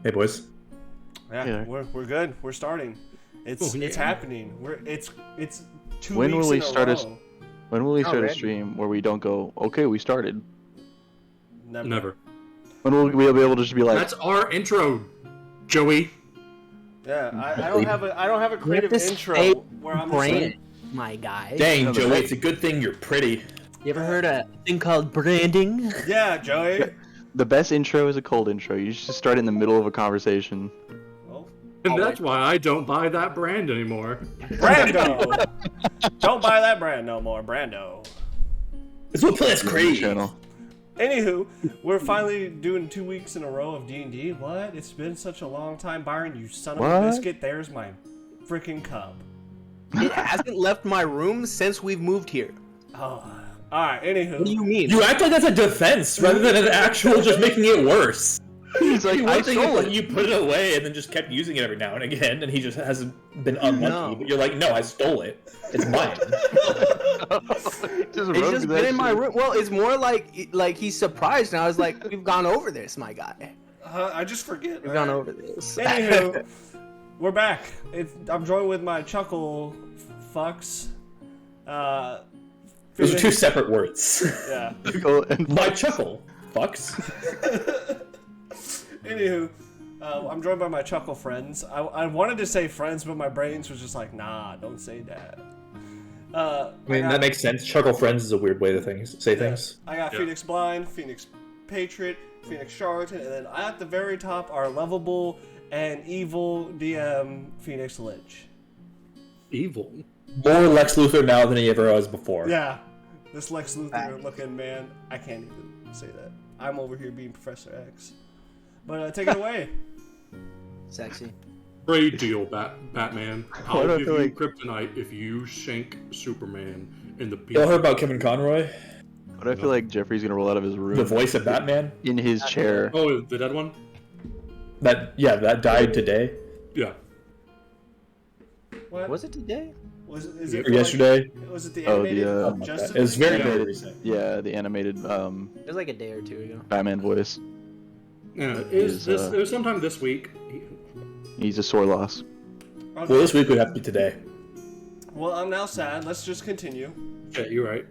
Hey boys. Yeah, we're good. We're starting. It's happening. It's 2 When weeks will we in a start row. When will we start a Already? stream where we don't go, okay, we started? Never. When will we be able to just be like, That's our intro, Joey. Yeah, I don't have a creative You have to intro stay where I'm just brand, like, my guy. Dang, Joey, it's a good thing you're pretty. You ever heard a thing called branding? yeah, Joey. the best intro is a cold intro. You just start in the middle of a conversation. Well, And that's why I don't buy that brand anymore. Brando. Don't buy that brand no more, Brando. This will play us crazy. Channel. Anywho, we're finally doing 2 weeks in a row of D&D. What? It's been such a long time, Byron. You son of a What? biscuit. There's my freaking cup. It hasn't left my room since we've moved here. Oh, all right. Anywho, What do you mean? You act like that's a defense rather than an actual just making it worse. He's like, I One thing stole is it. like you put it away and then just kept using it every now and again, and he just hasn't been unlucky. No. But you're like, no, I stole it. It's mine. It's just been in my room. Well, it's more like he's surprised, and I was like, "We've gone over this, my guy. I just forget. We've gone over this." Anywho, we're back. I'm joined with my chuckle fucks. Those are two separate words. Yeah. My chuckle. Fucks. Anywho, I'm joined by my chuckle friends. I wanted to say friends, but my brains was just like, nah, don't say that. I mean, that makes sense. Chuckle friends is a weird way to say things. I got Phoenix Blind, Phoenix Patriot, Phoenix Charlatan, and then at the very top are lovable and evil DM Phoenix Lich. Evil. More Lex Luthor now than he ever was before. Yeah, this Lex Luthor looking man, I can't even say that. I'm over here being Professor X. But take it away. Sexy. Great deal, Batman. Why do I I'll give feel you like- kryptonite if you shank Superman in the You all heard peak. about Kevin Conroy? But I feel like Jeffrey's gonna roll out of his room The voice of Batman? in his chair. Oh, the dead one? That died today. Yeah. What? Was it today? Is it Or yesterday. Was it the Oh, animated the, Justice It's League? very, very Animated. recent. Yeah, the animated It was like a day or two ago. Batman voice. Yeah. Is, It was sometime this week. He's a sore loss. Okay. Well, this week would have to be today. Well, I'm now sad. Let's just continue. Yeah, you're right.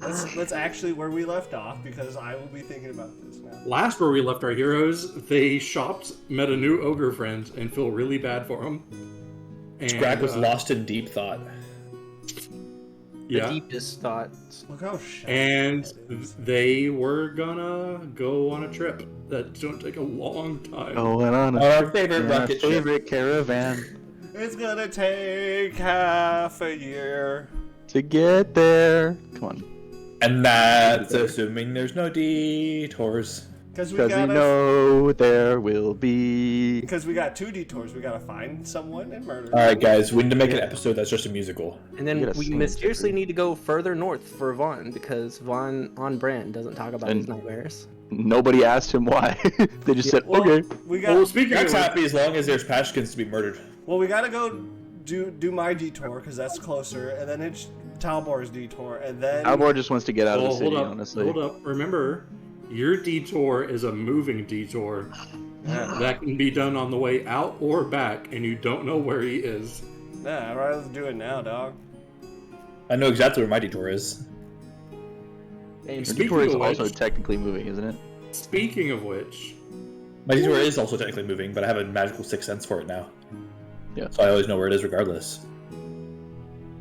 Let's actually where we left off because I will be thinking about this now. Last where we left our heroes, they shopped, met a new ogre friend, and feel really bad for him. And, Scrag was lost in deep thought. Yeah. The deepest thoughts. Look how shy And that is. they were gonna go on a trip that's gonna take a long time. Going on Our favorite my rocket ship. favorite caravan It's gonna take half a year. to get there. Come on. And that's assuming there's no detours. Because we Because we gotta. know there will be. Because we got 2 detours. We gotta find someone and murder. Alright, guys, we need to make an episode that's just a musical. And then You gotta we sing, mysteriously Jeffrey. need to go further north for Vaughn because Vaughn on brand doesn't talk about And- his nightmares. Nobody asked him why. They just said, Well, okay. We got. Well, speaking Jack's of happy as long as there's Pashkins to be murdered. Well, we gotta go do my detour because that's closer, and then it's Talbor's detour, and then. Albor just wants to get out of the Well, city, hold up, honestly. hold up. Remember, your detour is a moving detour that can be done on the way out or back, and you don't know where he is. Nah, I'd rather do it now, dog. I know exactly where my detour is. And Your Speaking detour is of also which- technically moving, isn't it? Speaking of which, My detour is also technically moving, but I have a magical sixth sense for it now. Yeah. So I always know where it is regardless.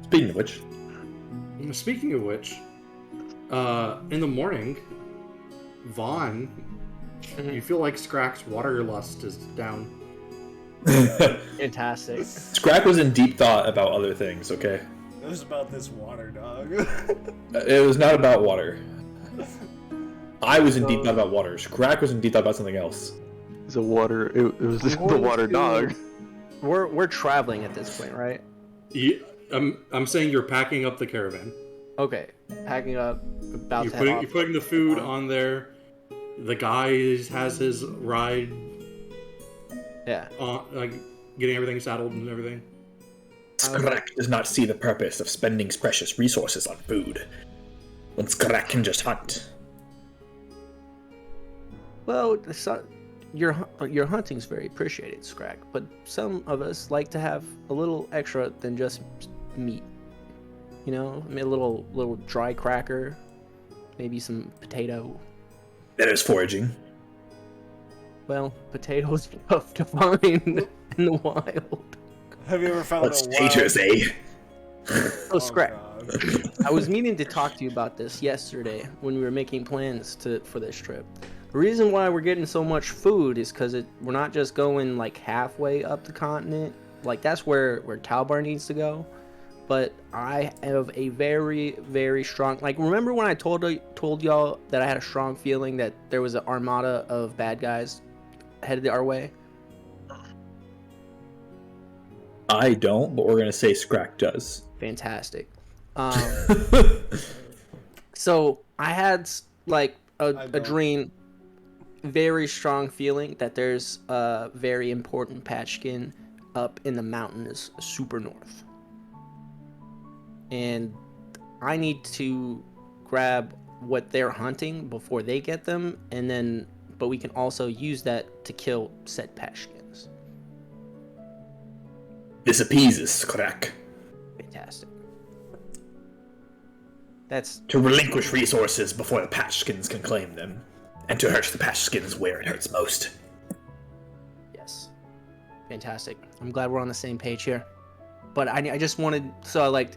Speaking of which, in the morning, Vaughn, you feel like Scrack's waterlust is down. fantastic. Scrack was in deep thought about other things, okay? It was about this water, dog. It was not about water. I was in deep thought about water. Scrack was in deep thought about something else. It's a water. It was the Going water to- dog. We're traveling at this point, right? I'm saying you're packing up the caravan. Okay, packing up, about You're to head off. putting the food on there. The guy has his ride, Yeah. like getting everything saddled and everything. Scrack does not see the purpose of spending precious resources on food, when Scrack can just hunt. Well, your hunting's very appreciated, Scrag, but some of us like to have a little extra than just meat. You know, I mean, a little dry cracker, maybe some potato. That is foraging. Well, potatoes are tough to find in the wild. Have you ever found What's a taters, eh? Oh, Scrag. God. I was meaning to talk to you about this yesterday when we were making plans for this trip. The reason why we're getting so much food is because we're not just going like halfway up the continent. Like that's where Talbar needs to go. But I have a very, very strong. Like remember when I told y'all that I had a strong feeling that there was an armada of bad guys headed our way. I don't, but we're gonna say Scrack does. Fantastic. So I had like a dream, very strong feeling that there's a very important patchkin up in the mountains, super north, and I need to grab what they're hunting before they get them, and then but we can also use that to kill said patchkins. This appeases Scrack. Fantastic. That's To relinquish resources before the Patchskins can claim them, and to hurt the Patchskins where it hurts most. yes, fantastic. I'm glad we're on the same page here. But I just wanted, so I like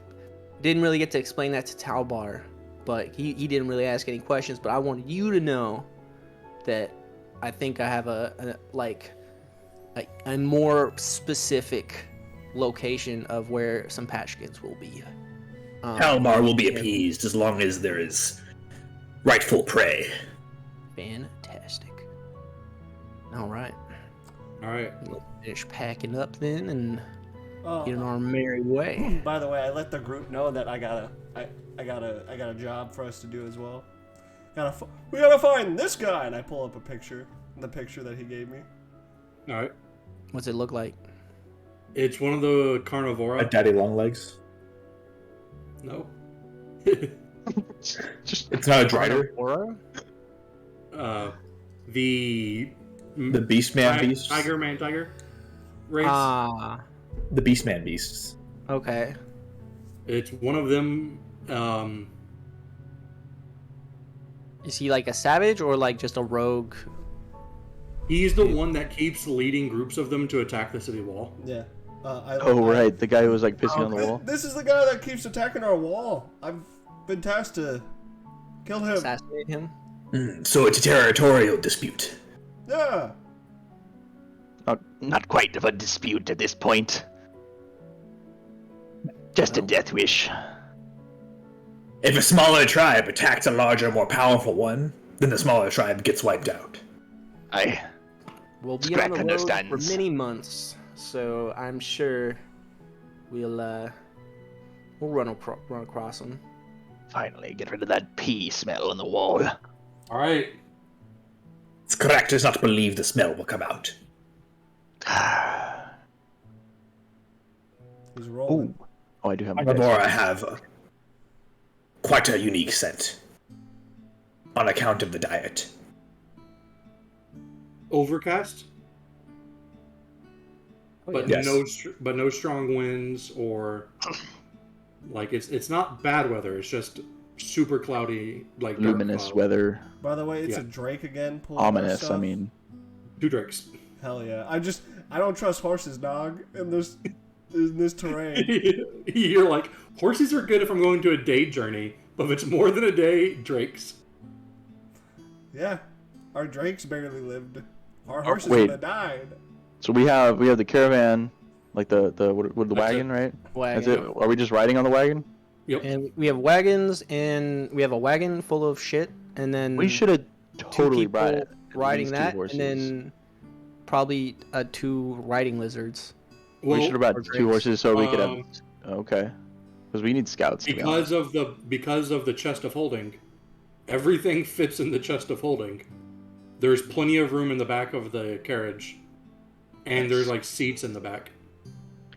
didn't really get to explain that to Talbar, but he didn't really ask any questions. But I wanted you to know that I think I have a more specific location of where some Patchkins will be. Halmar will be appeased as long as there is rightful prey. Fantastic. All right. All right. We'll finish packing up then and Oh, get on our merry way. by the way, I let the group know that I got a job for us to do as well. We gotta find this guy, and I pull up the picture that he gave me. All right. What's it look like? It's one of the A carnivora. daddy longlegs. No. Just It's not a drider. Aura? The The Beastman beasts. Tiger race. Ah, The Beastman beasts. okay. It's one of them. Is he like a savage or like just a rogue? He's the one that keeps leading groups of them to attack the city wall. Yeah. oh right, the guy who was like pissing on the wall. This is the guy that keeps attacking our wall. I've been tasked to kill him. Assassinate him? So it's a territorial dispute. Yeah. Not quite of a dispute at this point. Just a death wish. If a smaller tribe attacks a larger, more powerful one, then the smaller tribe gets wiped out. We'll be Scrack on the road for understands. many months, so I'm sure we'll run across him. Finally, get rid of that pee smell on the wall. All right. Scrack does not believe the smell will come out. He's rolling. Oh, I do have my Gamora have quite a unique scent on account of the diet. Overcast, Oh, but yes. no strong winds or like it's not bad weather. It's just super cloudy, like dark luminous cloud. weather, By the way, it's Yeah. a Drake again. Pulling our ominous. stuff. I mean, 2 drakes. Hell yeah. I don't trust horses, dog. In this terrain. You're like, horses are good if I'm going to a day journey, but if it's more than a day, drakes. Yeah. Our Drakes barely lived. Our horses wait. would have died. so we have the caravan, like the with the That's wagon, right? Wagon. That's it. Are we just riding on the wagon? Yep. And we have wagons, and we have a wagon full of shit, and then We should have two totally people riding riding two that, horses. and then probably 2 riding lizards. We should have brought or 2 drakes. horses so we could have. Um, Okay, because we need scouts. To be honest. because of the chest of holding, everything fits in the chest of holding. There's plenty of room in the back of the carriage, and there's like seats in the back.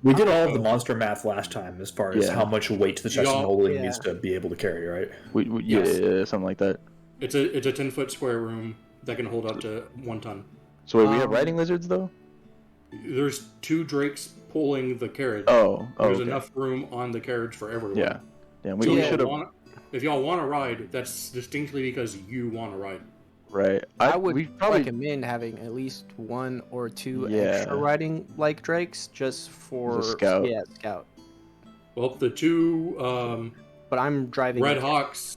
We did all of the monster math last time as far as Yeah. how much weight the chest Yeah. of holding Yeah. needs to be able to carry, right? Yeah, Yes. yeah, something like that. It's a 10-foot square room that can hold up to 1 ton. So wait, we have riding lizards though? There's 2 drakes pulling the carriage. Oh, There's okay. enough room on the carriage for everyone. Yeah. Yeah, So we should have. if y'all want to ride, that's distinctly because you want to ride. Right. I would we probably. recommend having at least 1 or 2 Yeah. extra riding like drakes just for As a scout. Yeah, scout. Well, the 2 But I'm driving. Red the- Hawks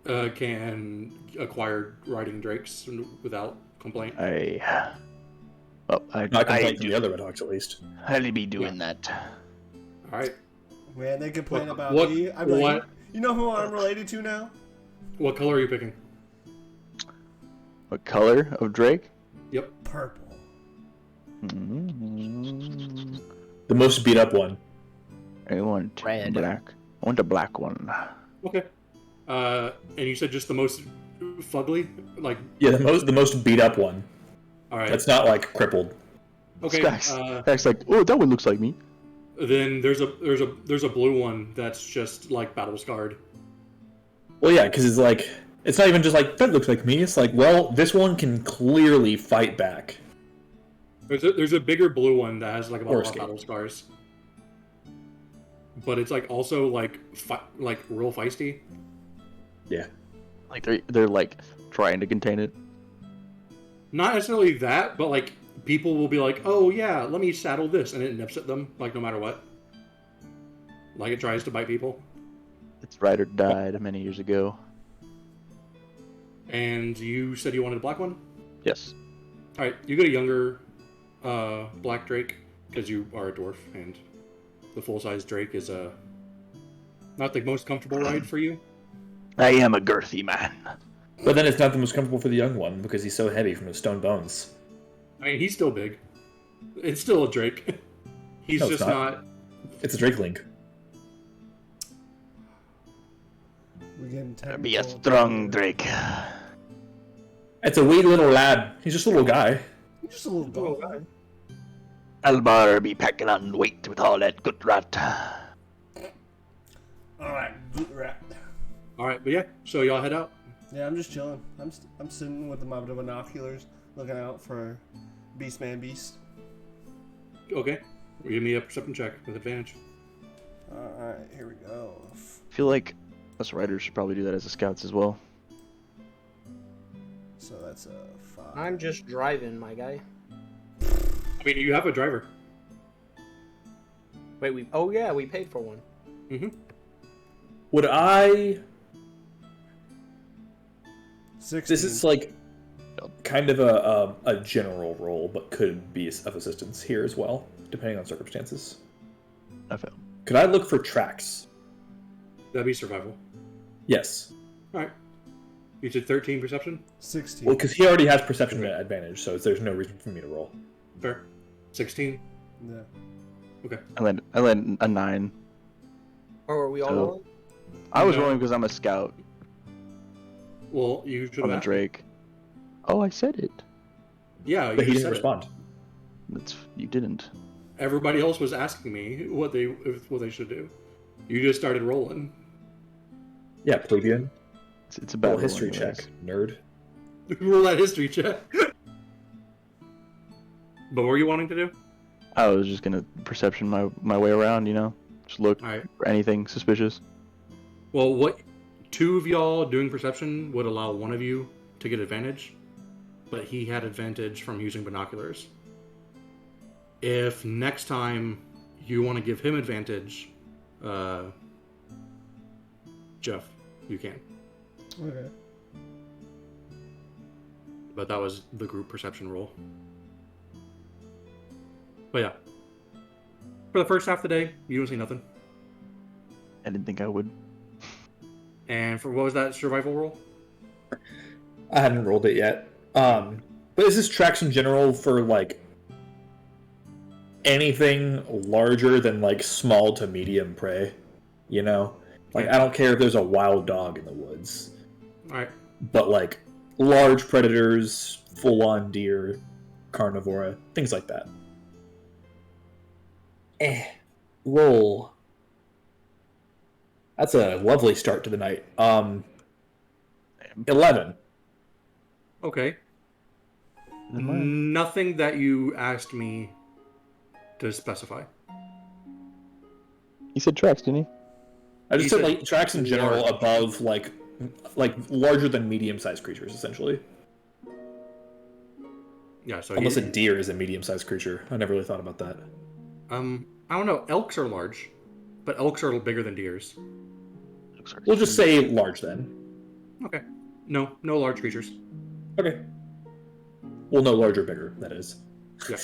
can acquire riding drakes without complaint. Well, Not complaint from the other Red Hawks, at least. I'll be doing that. All right. Man, they complain about what- me. I'm like, what- you know who I'm related to now? What color are you picking? What color of Drake? Yep. Purple. Mm-hmm. The most beat up one. I want Red. black. I want a black one. Okay. And you said just the most fugly, like. Yeah, the most beat up one. All right. That's not like crippled. Okay. Stack's like, oh, that one looks like me. Then there's a blue one that's just like battle scarred. Well, yeah, because it's not even just like that looks like me. It's like, well, this one can clearly fight back. There's a bigger blue one that has like a lot of escape. battle scars. But it's like also like real feisty. Yeah. Like they're like trying to contain it. Not necessarily that, but like people will be like, "Oh yeah, let me saddle this," and it nips at them like no matter what. Like it tries to bite people. Its rider died many years ago. And you said you wanted a black one? Yes. All right, you get a younger black drake because you are a dwarf, and the full-size drake is not the most comfortable ride for you. I am a girthy man. But then it's not the most comfortable for the young one because he's so heavy from his stone bones. I mean, he's still big. It's still a drake. He's No, it's just not. not. It's a Drakeling. We're getting I'll be a technical. strong Drake. It's a wee little lad. He's just a little guy. You're just a little dog. Albar be packing on weight with all that good rat. Alright, good rat. All right, but yeah. So y'all head out. Yeah, I'm just chilling. I'm sitting with my binoculars, looking out for Beastman Beast. Okay. Give me a perception check with advantage. Alright, here we go. I feel like us riders should probably do that as a scouts as well. So that's a 5. I'm just driving, my guy. I mean, you have a driver. Wait, we paid for one. Mm-hmm. Would I... 16. This is like kind of a general role, but could be of assistance here as well, depending on circumstances. I feel. Could I look for tracks? That'd be survival. Yes. All right. You said 13 perception? 16. Well, because he already has perception advantage, so there's no reason for me to roll. Fair. 16? Yeah. Okay. I led a 9. Or are we all So- rolling? I was No. rolling because I'm a scout. Well, you should I'm have a asked. Drake. Oh, I said it. Yeah, But he just didn't said it. respond. You didn't. Everybody else was asking me what they should do. You just started rolling. Yeah, plebeian. It's a bad Roll history roll check, nerd. Roll that history check. But what were you wanting to do? I was just gonna perception my way around, you know? Just look All right. for anything suspicious. Well, what 2 of y'all doing perception would allow one of you to get advantage, but he had advantage from using binoculars. If next time you want to give him advantage, Jeff, you can. Okay. But that was the group perception roll. But yeah. For the first half of the day, you don't see nothing. I didn't think I would. And for what was that survival roll? I hadn't rolled it yet. But is this tracks in general for like anything larger than like small to medium prey? You know? Like I don't care if there's a wild dog in the woods. Alright. But like large predators, full on deer, carnivora, things like that. Roll. That's a lovely start to the night. 11. Okay. than mine. Nothing that you asked me to specify. He said tracks, didn't he? I just He said said like tracks in general large. above like larger than medium-sized creatures, essentially. Yeah, so Almost a deer is a medium-sized creature. I never really thought about that. I don't know. Elks are large, but elks are bigger than deers. We'll just say large then. Okay. No large creatures. Okay. Well, no larger, bigger. That is. Yeah.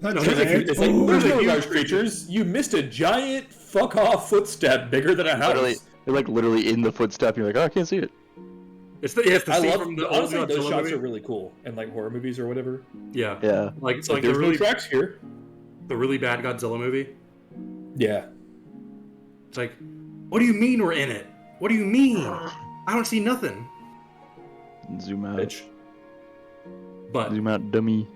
No, No, it's like Ooh. there's no Huge large creatures. You missed a giant fuck off footstep bigger than a house. Literally, they're like literally in the footstep. You're like, oh, I can't see it. It's the I scene love. from the old Honestly, those Godzilla shots movie. are really cool, and like horror movies or whatever. Yeah. Yeah. Like It's like the there's really no tracks here. the really bad Godzilla movie. Yeah. It's like, what do you mean we're in it? What do you mean? I don't see nothing. Zoom out. Bitch. But Zoom out, dummy.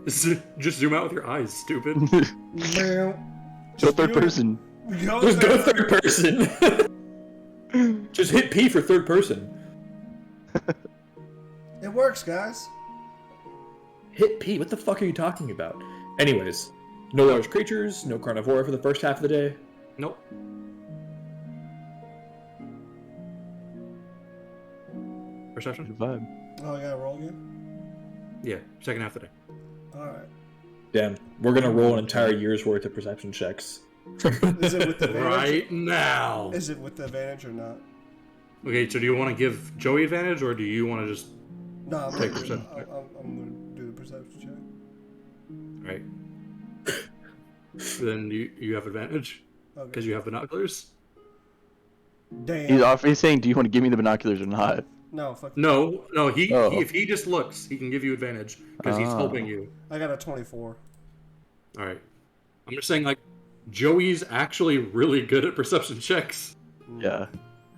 just zoom out with your eyes, stupid. So third person. Just go third person. Just hit P for third person. It works, guys. Hit P. What the fuck are you talking about? Anyways, no large creatures, no carnivora for the first half of the day. Nope. Perception? Good vibe. Oh, I gotta roll again? Yeah, second half of the day. Alright. Damn, we're gonna roll an entire year's worth of perception checks. Is it with the advantage? Right now. Is it with the advantage or not? Okay, so do you want to give Joey advantage, or do you want to just... No, I'm Take gonna, perception. I'm gonna do the perception check. Right. Then you have advantage, because Okay. you have binoculars. Damn. He's saying, do you want to give me the binoculars or not? No, fuck. No, he Oh. if he just looks, he can give you advantage, because he's Ah. helping you. I got a 24. Alright. I'm just saying, like, Joey's actually really good at perception checks. Yeah.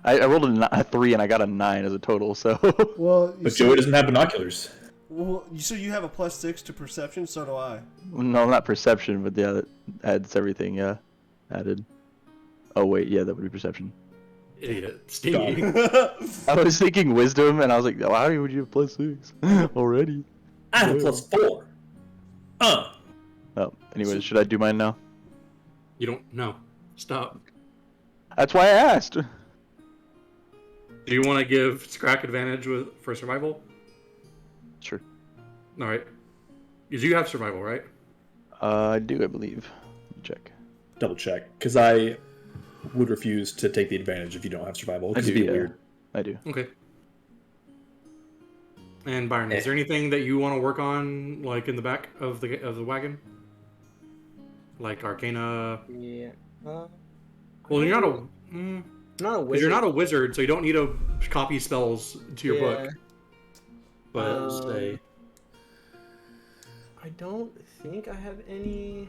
I rolled a 3 and I got a 9 as a total, so. Well, you But see, Joey doesn't have binoculars. well, so you have a +6 to perception, so do I. No, not perception, but yeah, that adds everything, yeah. Added. Oh, wait, yeah, that would be perception. Idiot. Stingy. I was thinking wisdom, and I was like, why would you have +6 already? I have a +4. Oh, anyways, should I do mine now? You don't... No. Stop. That's why I asked. Do you want to give Scrack advantage for survival? Sure. Alright. Because you have survival, right? I do, I believe. Let me check. Double check, because I would refuse to take the advantage if you don't have survival. Because it'd be Yeah, weird. I do. Okay. And Byron, is there anything that you want to work on, like in the back of the wagon, like Arcana? Yeah. Well, you're not a Not a 'cause wizard. you're not a wizard, so you don't need to copy spells to your book. But say, I don't think I have any.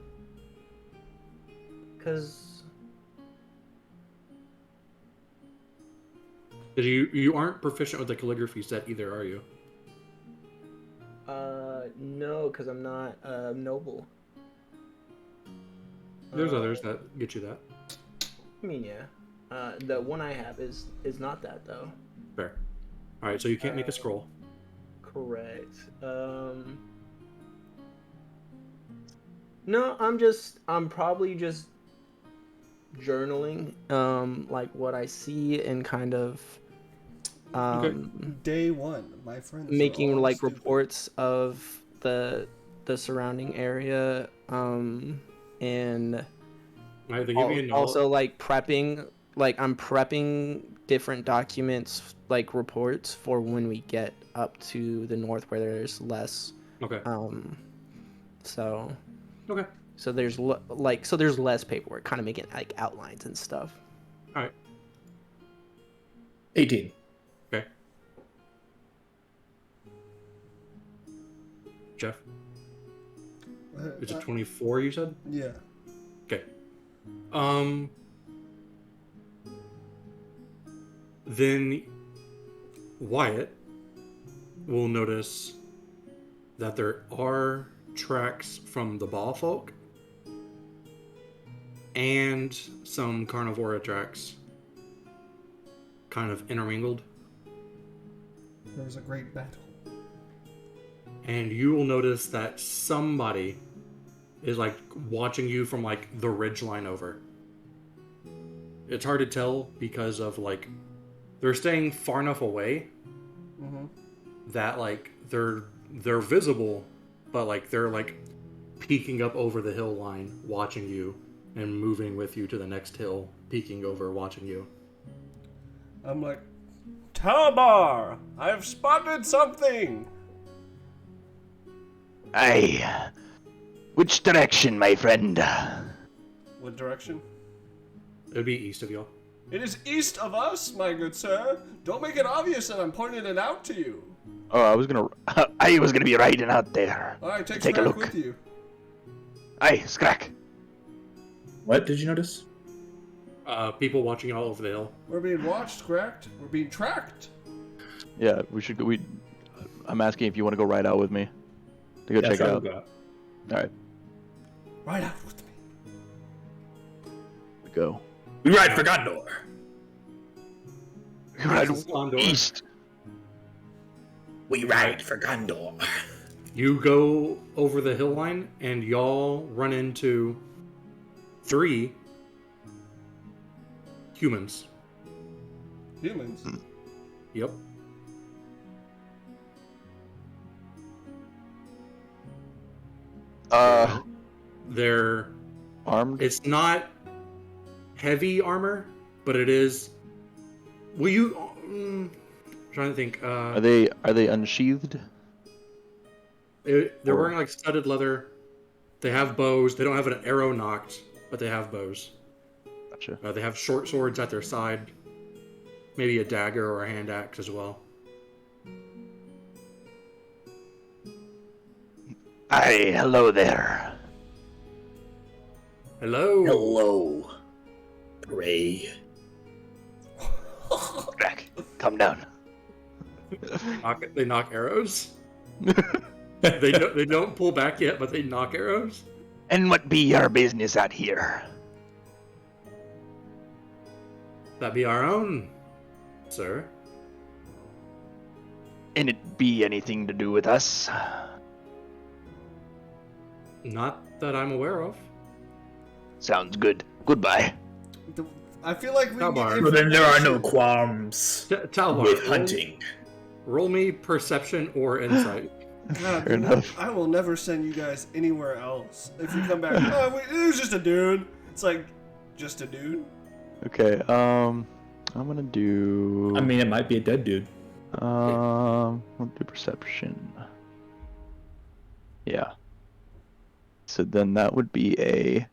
Cause you aren't proficient with the calligraphy set either, are you? no, cause I'm not noble. There's others that get you that. I mean, yeah. The one I have is not that though. Fair. All right, so you can't make a scroll. Correct. No, I'm probably just journaling, like what I see and kind of, Day 1, my friends. are making all like stupid. reports of the surrounding area, and All right, they give you a note. also like prepping, like I'm prepping different documents, like reports for when we get up to the north where there's less, Okay. so Okay. there's there's less paperwork, kind of making like outlines and stuff. All right. 18. Okay. Jeff, is it 24? You said. Yeah. Okay. Then Wyatt will notice that there are tracks from the Ball folk and some Carnivora tracks kind of intermingled. There was a great battle. and you will notice that somebody is like watching you from like the ridge line over. It's hard to tell because of like they're staying far enough away that like they're visible, but like they're like peeking up over the hill line, watching you, and moving with you to the next hill, peeking over, watching you. I'm like, Talbar, I've spotted something. Aye. Which direction, my friend? What direction? It would be east of y'all. It is east of us, my good sir. Don't make it obvious that I'm pointing it out to you. Oh, I was gonna be riding out there. All right, take a Scrack look. with you. Aye, Scrack. What did you notice? People watching y'all over the hill. We're being watched, Cracked. We're being tracked. Yeah, we should go. I'm asking if you want to go ride out with me to go check it out. All right, Right out with me. we go. We ride for Gondor. We ride This is Gondor. east. We ride for Gondor. You go over the hill line, and y'all run into 3 humans. Humans. Yep. They're Armed? It's not heavy armor, but it is. Will you? Trying to think. Are they unsheathed? They're wearing like studded leather. They have bows. They don't have an arrow nocked, but they have bows. Gotcha. They have short swords at their side. Maybe a dagger or a hand axe as well. Aye, hello there. Hello. Hello. Ray. Scrack, come down. They knock arrows. They don't pull back yet, but they knock arrows. And what be your business out here? That be our own, sir. And it be anything to do with us? Not that I'm aware of. Sounds good. Goodbye. I feel like we Talbar. get Well, then there are no qualms Talbar, with hunting. Roll me perception or insight. God, Fair enough. I will never send you guys anywhere else. If you come back, oh, wait, it was just a dude. It's like, just a dude. Okay. I'm gonna do. I mean, it might be a dead dude. We'll do perception. Yeah. So then that would be a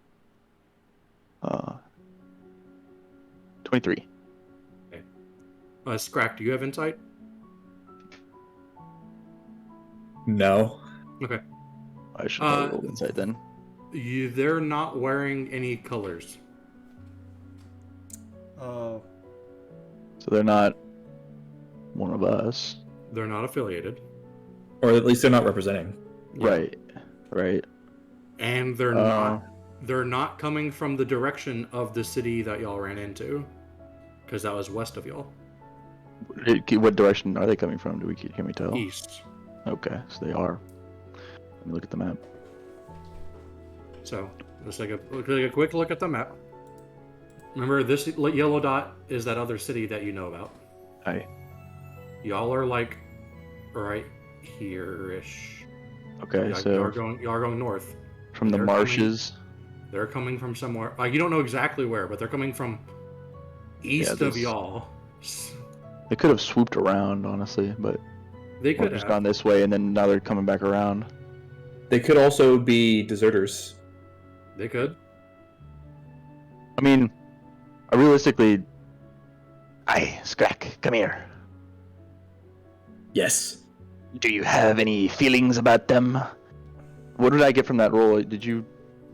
23. Scrack, do you have insight? No. Okay. I should probably roll insight then. They're not wearing any colors. Oh. So they're not one of us. They're not affiliated. Or at least they're not representing. Yeah. Right. And they're not coming from the direction of the city that y'all ran into, because that was west of y'all. What direction are they coming from? Can we tell? East. Okay, so they are. Let me look at the map. So let's take a quick look at the map. Remember, this yellow dot is that other city that you know about. Aye. Y'all are like right here-ish. Okay, so y'all are going north. from the they're marshes. They're coming from somewhere. Like, you don't know exactly where, but they're coming from east of y'all. They could have swooped around, honestly, but They or could just have. gone this way, and then now they're coming back around. They could also be deserters. They could. I mean, realistically, Aye, Scrack, come here. Yes. Do you have any feelings about them? what did I get from that roll?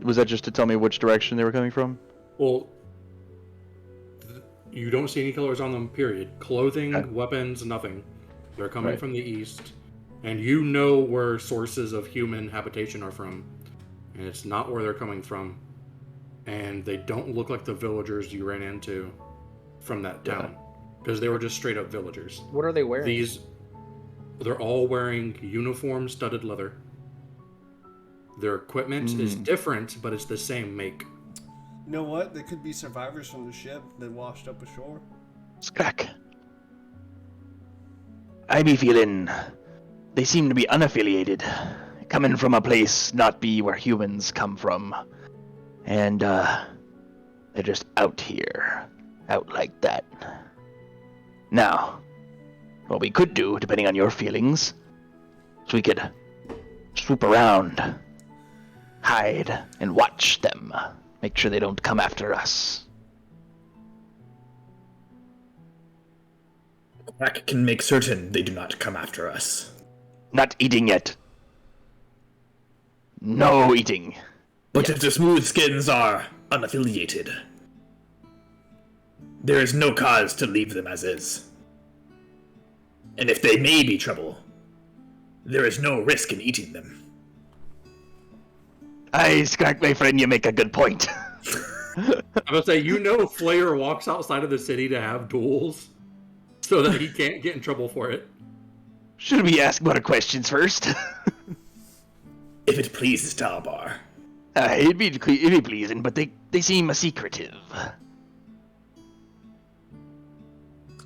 Was that just to tell me which direction they were coming from? Well, you don't see any colors on them, period. Clothing, Okay. weapons, nothing. They're coming Right. from the east. And you know where sources of human habitation are from. And it's not where they're coming from. And they don't look like the villagers you ran into from that town. Because they were just straight up villagers. What are they wearing? These They're all wearing uniform studded leather. Their equipment is different, but it's the same make. You know what? They could be survivors from the ship that washed up ashore. Scrack. I be feeling they seem to be unaffiliated, coming from a place not be where humans come from. And, they're just out here. Out like that. Now, what we could do, depending on your feelings, is we could swoop around, hide, and watch them. Make sure they don't come after us. Crack can make certain they do not come after us. Not eating yet. No eating. But if the smooth skins are unaffiliated, there is no cause to leave them as is. And if they may be trouble, there is no risk in eating them. Aye, Scrack, my friend, you make a good point. I'm gonna say, Flair walks outside of the city to have duels, so that he can't get in trouble for it. Should we ask more questions first? If it pleases Talbar. It'd be pleasing, but they seem secretive.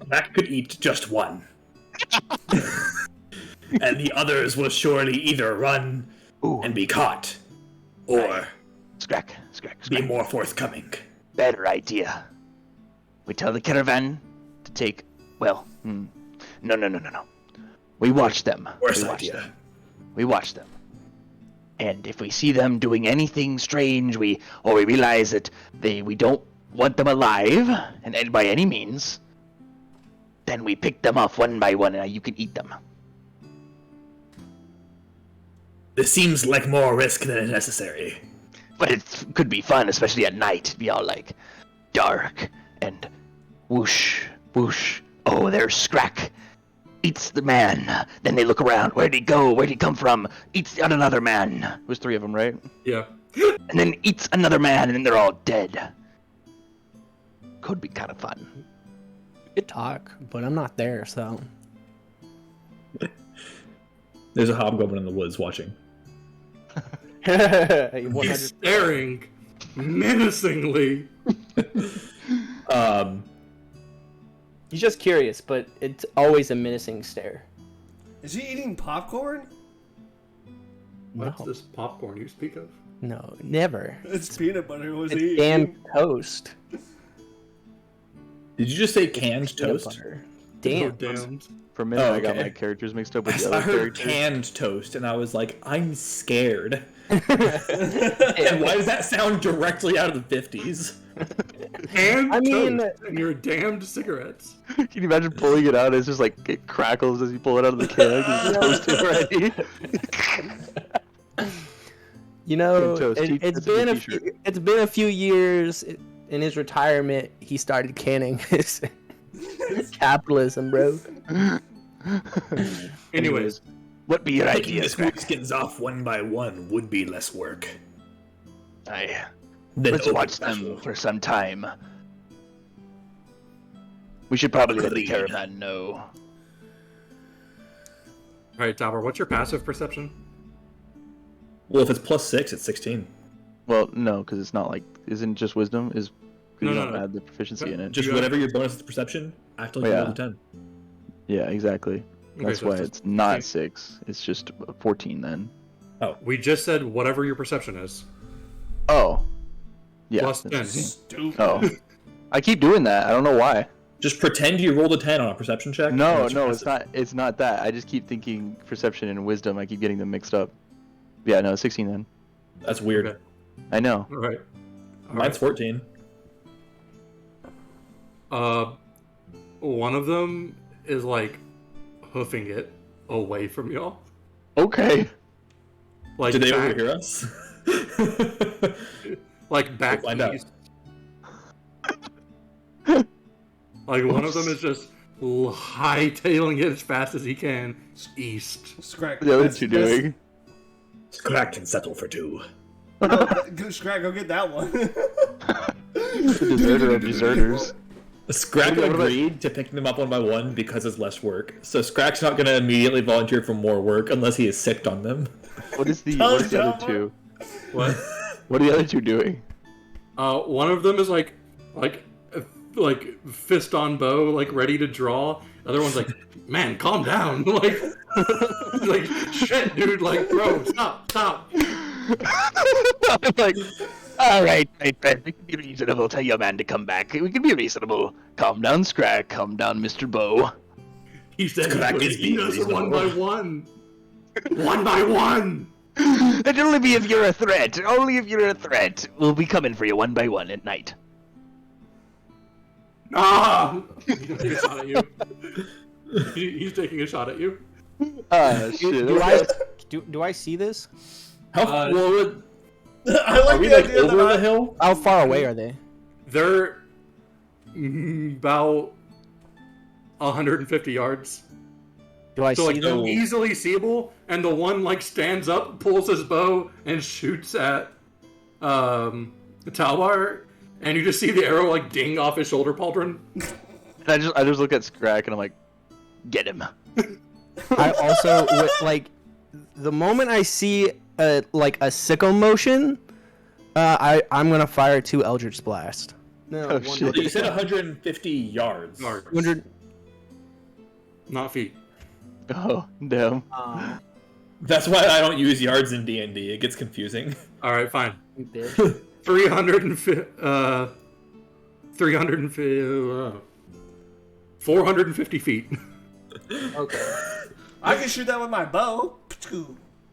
That could eat just one. And the others will surely either run and be caught, or Scrack. be more forthcoming. Better idea. We tell the caravan to take, no. We watch them. Worst idea. We watch them. And if we see them doing anything strange, we realize that we don't want them alive, and by any means, then we pick them off one by one, and you can eat them. This seems like more risk than is necessary. But it could be fun, especially at night. Be all like dark and whoosh, whoosh. Oh, there's Scrack. Eats the man. Then they look around. Where'd he go? Where'd he come from? Eats another man. It was 3 of them, right? Yeah. And then eats another man, and then they're all dead. Could be kind of fun. Good talk, but I'm not there, so. There's a hobgoblin in the woods watching. He's staring menacingly. He's just curious, but it's always a menacing stare. Is he eating popcorn? What's this popcorn you speak of? No, never. It's peanut butter. Was It's he canned eating? toast. Did you just say canned Peanut toast? butter. Oh, Damn. damn. For a minute, Oh, I got okay. my characters mixed up with the I other heard characters. canned toast, and I was like, I'm scared. And why does that sound directly out of the 50s? And I mean- toast and your damned cigarettes. Can you imagine pulling it out? It's just like it crackles as you pull it out of the can. It's toasted already. You know, Toast. it's That's a been good a t-shirt. it's been a few years. In his retirement, he started canning his capitalism, bro. Anyways, What be your Taking idea, the Scrack? smooth skins off one by one would be less work. Aye. Then Let's open watch battle. them for some time. We should probably let the Agreed. caravan know. alright, Tauber, what's your passive perception? Well, if it's +6, it's 16. Well, no, because it's not like isn't just wisdom is No, you no, don't no. add the proficiency in it. Just You got- whatever your bonus to perception, act like Oh, you yeah. rolled a 10. Yeah, exactly. Okay, That's so why it's it's not okay. 6. It's just 14 then. We just said whatever your perception is. Oh. Yeah. Plus that's 10. 16. Stupid. Oh. I keep doing that. I don't know why. Just pretend you rolled a 10 on a perception check. No, and that's your no, it's passive. not. It's not that. I just keep thinking perception and wisdom. I keep getting them mixed up. Yeah, no, 16 then. That's weird. Okay. I know. Alright. Mine's 14. One of them is like hoofing it away from y'all. Okay. Like Did they back, overhear us? like back We'll find out. east. Like one of them is just hightailing it as fast as he can east. Scrack. The other that's- two that's- doing. Scrack can settle for 2. Go, Scrack, go get that one. The deserter of deserters. Scrack What about- agreed to picking them up one by one because it's less work. So Scrack's not going to immediately volunteer for more work unless he is sicked on them. What's the Tell other Java. two? What? What are the other two doing? One of them is like fist on bow, like ready to draw. The other one's like, man, calm down. Like shit, dude. Like, bro, stop. I'm like, all right, we can be reasonable. Tell your man to come back. We can be reasonable. Calm down, Scrack. Calm down, Mr. Bow. He said Crack is he does it one by reasonable. one. One by one. It'd only be if you're a threat. Only if you're a threat. We'll be coming for you one by one at night. Ah! He's taking a shot at you. He's taking a shot at you. Ah, shit. Do I see this? How well, I like are we the like idea over that the hill? How far away are they? They're about 150 yards. Do I So see like them? easily seeable, and the one like stands up, pulls his bow, and shoots at Talbar, and you just see the arrow like ding off his shoulder pauldron. And I just look at Scrack and I'm like, Get him. I also like the moment I see a sickle motion, I'm gonna fire 2 Eldritch Blast. No, Oh, one shit. You said 150 yards. 200. Not feet. oh, damn. That's why I don't use yards in D&D. It gets confusing. All right, fine. Bitch. 450 feet. Okay. I can shoot that with my bow.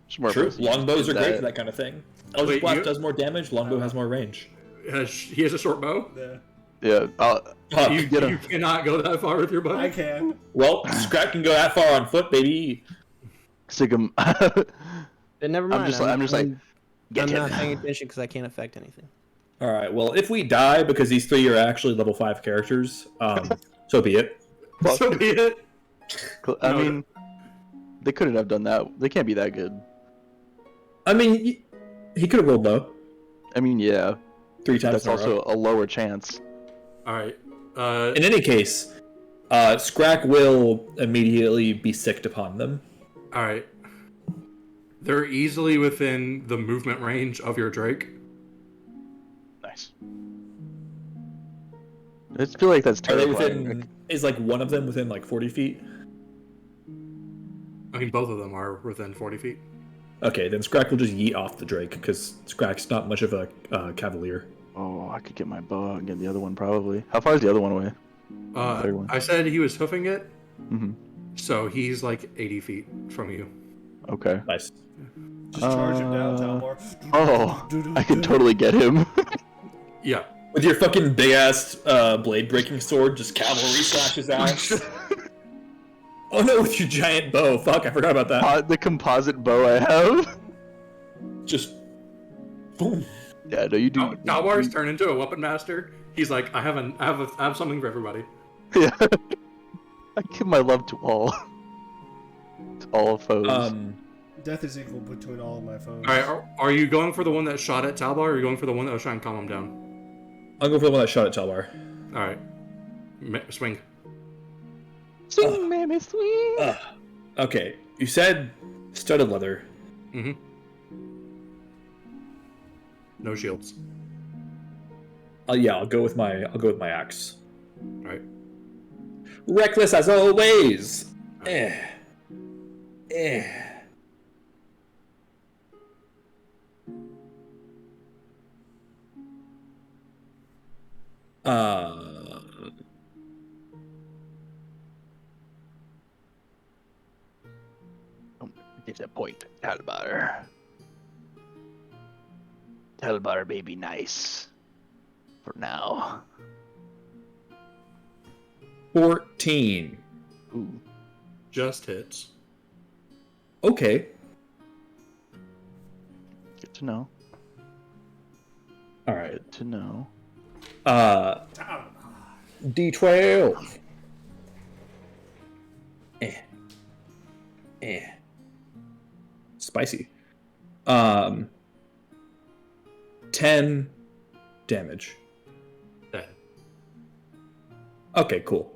Smart True. person. Longbows are Did great that. for that kind of thing. Eldritch Wait, Blast you- does more damage. Longbow has more range. He has a short bow. Yeah, Yeah. Fuck. You Get him. you cannot go that far with your bow. I can. Well, Scrack can go that far on foot, baby. Sick him. Then never mind. I'm just like, get I'm him. not paying attention because I can't affect anything. All right. Well, if we die because these 3 are actually level 5 characters, so be it. So be it. I No. mean, they couldn't have done that. They can't be that good. I mean, he could have rolled low I mean, yeah. 3 times. That's in a row. also a lower chance. All right. In any case, Scrack will immediately be sicked upon them. All right. They're easily within the movement range of your Drake. Nice. I just feel like that's Are they terrifying. within? Is like one of them within like 40 feet? I mean, both of them are within 40 feet. Okay, then Scrack will just yeet off the Drake because Scrack's not much of a cavalier. Oh, I could get my bow and get the other one probably. How far is the other one away? Third one. I said he was hoofing it, Mm-hmm. so he's like 80 feet from you. Okay. Nice. Just charge him down, Talmor. Oh, I can totally get him. Yeah. With your fucking big ass blade breaking sword, just cavalry slash his ass. Oh no, with your giant bow. Fuck, I forgot about that. The composite bow I have. Just boom. Yeah, no, you do. Dalbar's turned into a weapon master. He's like, I have something for everybody. Yeah. I give my love to all. To all foes. Death is equal between all of my foes. All right, are you going for the one that shot at Talbar, or are you going for the one that was trying to calm him down? I'll go for the one that shot at Talbar. All right, swing. Swing, mammy, swing. Okay, you said studded leather. Mm-hmm. No shields. Yeah, I'll go with my axe. All right. Reckless as always. Eh. Disappoint, Talbar. Talbar may be nice. For now. 14. Ooh. Just hits. Okay. Good to know. All right. Good to know. D12. Spicy. 10 damage. Okay. Okay, cool.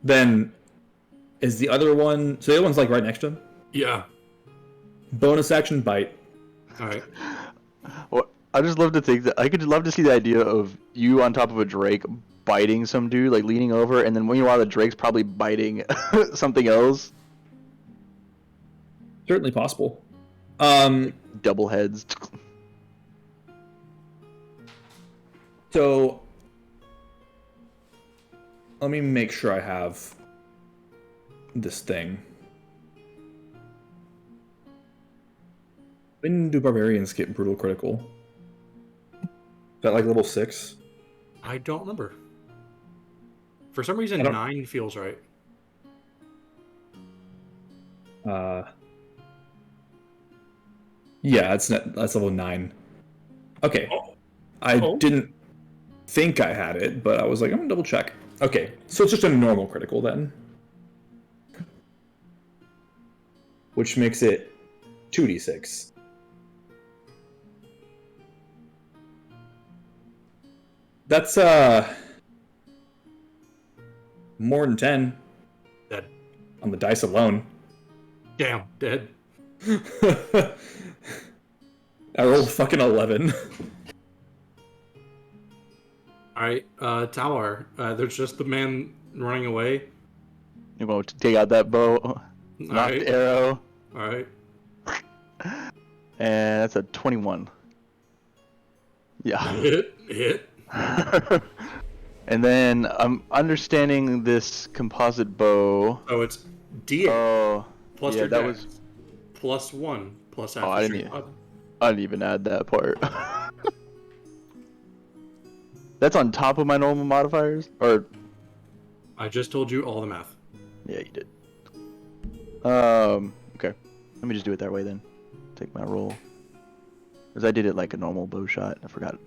Then, is the other one... So the other one's like right next to him? Yeah. Bonus action bite. All right. Well, I just love to think that I could love to see the idea of you on top of a drake biting some dude, like leaning over, and then meanwhile the drake's probably biting something else. Certainly possible. Double heads. So, let me make sure I have this thing. When do barbarians get brutal critical? Is that like level 6? I don't remember. For some reason, 9 feels right. Yeah, that's level 9. Okay. Oh. I didn't think I had it, but I was like, I'm gonna double check. Okay, so it's just a normal critical then. Which makes it 2d6. That's more than 10 Dead. on the dice alone. Damn, dead. I rolled fucking 11. Alright, Tower. There's just the man running away. You want to take out that bow, knocked Alright. arrow, Alright. and that's a 21. Yeah. Hit. And then I'm understanding this composite bow. Oh, it's D8 Oh, plus yeah, your that dex, was. plus 1 plus half Oh, your I didn't strength mod. I didn't even add that part. That's on top of my normal modifiers, or I just told you all the math. yeah, you did. Okay. Let me just do it that way then. Take my roll. Because I did it like a normal bow shot. I forgot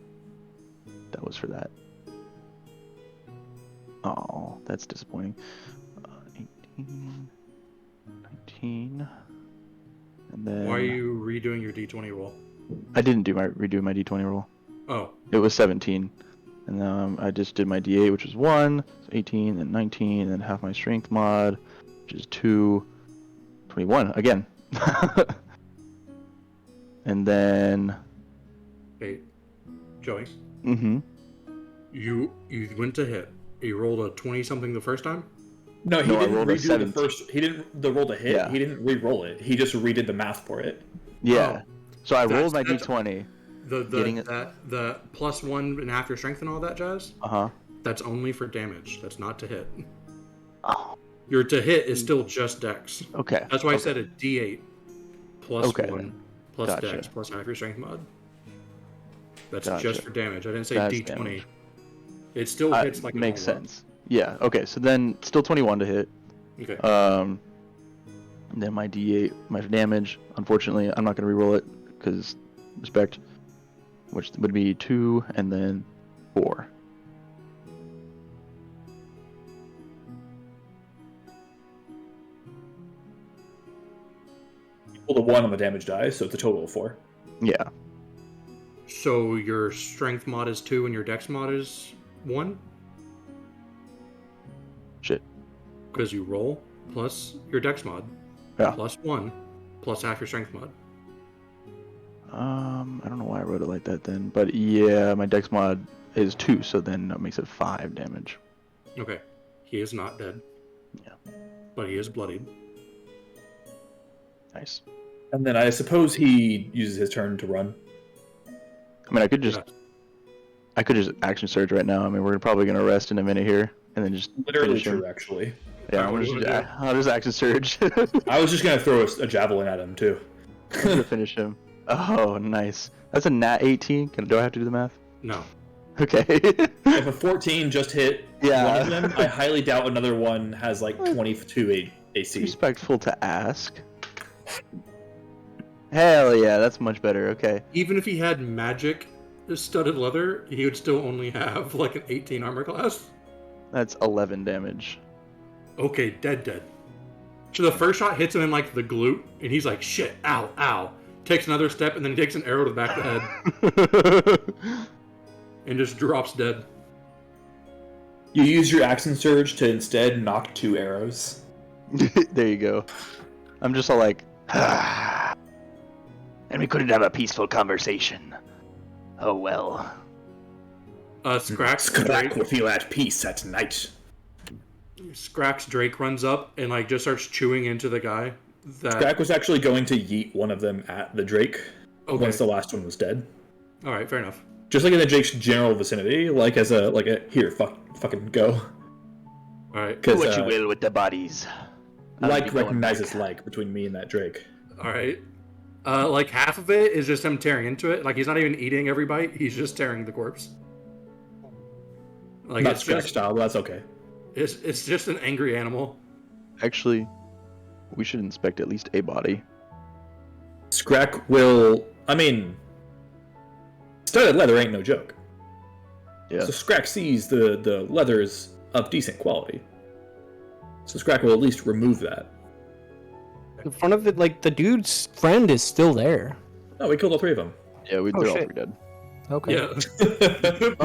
that was for that. Oh, that's disappointing. 18, 19, and then... Why are you redoing your D20 roll? I didn't redo my D20 roll. Oh, It was 17. And then I just did my D8, which was 1, so 18, and 19, and then half my strength mod, which is 2, 21, again. And then... hey, Joey. Mm-hmm. You went to hit. You rolled a 20-something the first time? No, he No, I didn't rolled a redo the 17. first. He didn't the roll to hit. Yeah. He didn't re-roll it. He just redid the math for it. Yeah. Oh. So I rolled my That's- D20. Getting it- The plus 1 and half your strength and all that jazz? Uh-huh. That's only for damage. That's not to hit. Oh, Your to hit is still just dex. okay. That's why I Okay. said a D8 plus Okay, 1 then. plus Gotcha. dex plus half your strength mod. That's Gotcha. just for damage. I didn't say That's D20. damage. It still hits like a makes normal sense. Yeah, okay, so then still 21 to hit. one. Okay. And then my D8, my damage, unfortunately, I'm not going to reroll it because respect, which would be 2 and then 4. You rolled a 1 on the damage die, so it's a total of 4. Yeah. So your strength mod is 2 and your dex mod is 1? Shit. Because you roll plus your dex mod Yeah. plus 1 plus half your strength mod. I don't know why I wrote it like that then, but yeah, my dex mod is 2, so then that makes it 5 damage. Okay. He is not dead. Yeah. But he is bloodied. Nice. And then I suppose he uses his turn to run. I mean, I could just action surge right now. I mean, we're probably gonna rest in a minute here, and then just Literally finish him. true, actually. Yeah, Alright, what do you wanna do? I'll just action surge. I was just gonna throw a javelin at him too. to finish him. Oh, nice. That's a nat 18. Do I have to do the math? No. Okay. If a 14 just hit Yeah. one of them, I highly doubt another one has like 22 AC. Respectful to ask. Hell yeah, that's much better. Okay. Even if he had magic studded leather, he would still only have like an 18 armor class. That's 11 damage. Okay, dead. So the first shot hits him in like the glute, and he's like, shit, ow, ow. Takes another step, and then he takes an arrow to the back of the head, and just drops dead. You use your accent surge to instead knock 2 arrows. There you go. I'm just all like, And we couldn't have a peaceful conversation. Oh well. Scrax Scrack will feel at peace at night. Scrax Drake runs up and like just starts chewing into the guy. Scrack was actually going to yeet one of them at the Drake once the last one was dead. All right, fair enough. Just like in the Drake's general vicinity, like as a here, fucking go. All right. Do what you will with the bodies. Like recognizes like between me and that Drake. All right. Like half of it is just him tearing into it. Like he's not even eating every bite. He's just tearing the corpse. Like Not it's Scrack just, style, but that's okay. it's just an angry animal. actually, we should inspect at least a body. Scrack will. I mean, studded leather ain't no joke. Yeah. So Scrack sees the leather is of decent quality. So Scrack will at least remove that. In front of it, like the dude's friend is still there. No, we killed all 3 of them. Yeah, they're all shit. 3 dead. Okay. Yeah.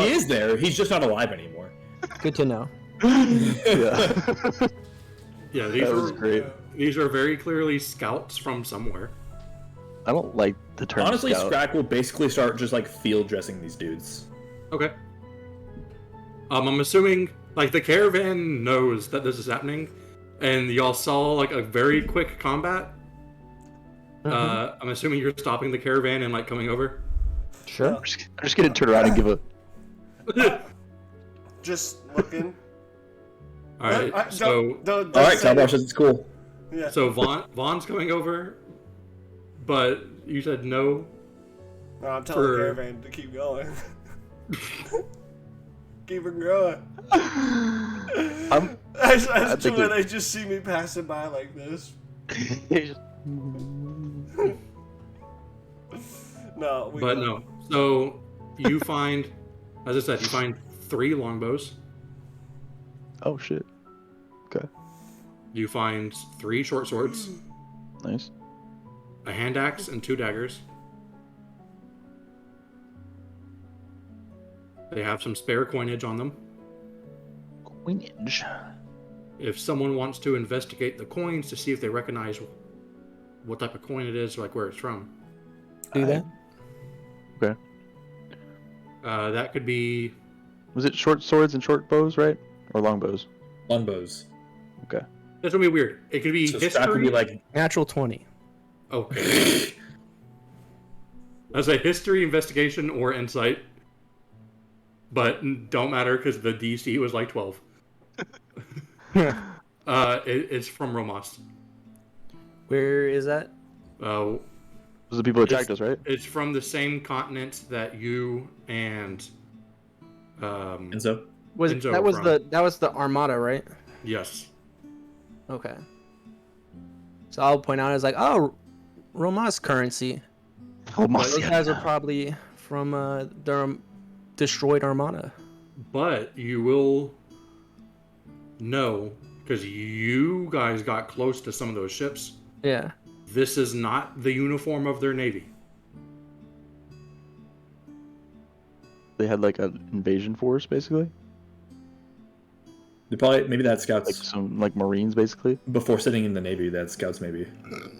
He is there. He's just not alive anymore. Good to know. Yeah. Yeah, That was great. These are very clearly scouts from somewhere. I don't like the term Honestly, scout. Scrack will basically start just like field dressing these dudes. Okay. I'm assuming like the caravan knows that this is happening, and y'all saw like a very quick combat. I'm assuming you're stopping the caravan and like coming over. Sure. I'm just gonna turn around and give a. Just looking. All right. Don't All right, say Cowboy says it's cool. Yeah. So Vaughn's coming over, but you said no. No, I'm telling the caravan to keep going. Keep it going. That's when they just see me passing by like this. No, But no. So you find, as I said, you find 3 longbows. Oh shit. Okay. You find 3 short swords, Nice. a hand axe, and 2 daggers. They have some spare coinage on them. Coinage. If someone wants to investigate the coins to see if they recognize what type of coin it is, like where it's from, Do that. Okay. that could be. Was it short swords and short bows, right? Or long bows? Longbows. Okay. That's gonna be weird. It could be So history. Scrack would be like, Natural 20. Okay. As a history, investigation, or insight, but don't matter because the DC was like 12. It's from Romast. Where is that? Those are the people who attacked us, right? It's from the same continent that you and and so Enzo That was from. that was the Armada, right? Yes. Okay. So I'll point out, it's like, oh, Romas currency. Those guys are probably from their destroyed Armada. But you will know, because you guys got close to some of those ships, Yeah. this is not the uniform of their navy. They had like an invasion force, basically. they probably maybe that Like scouts some like Marines, basically. before sitting in the Navy. That scouts maybe.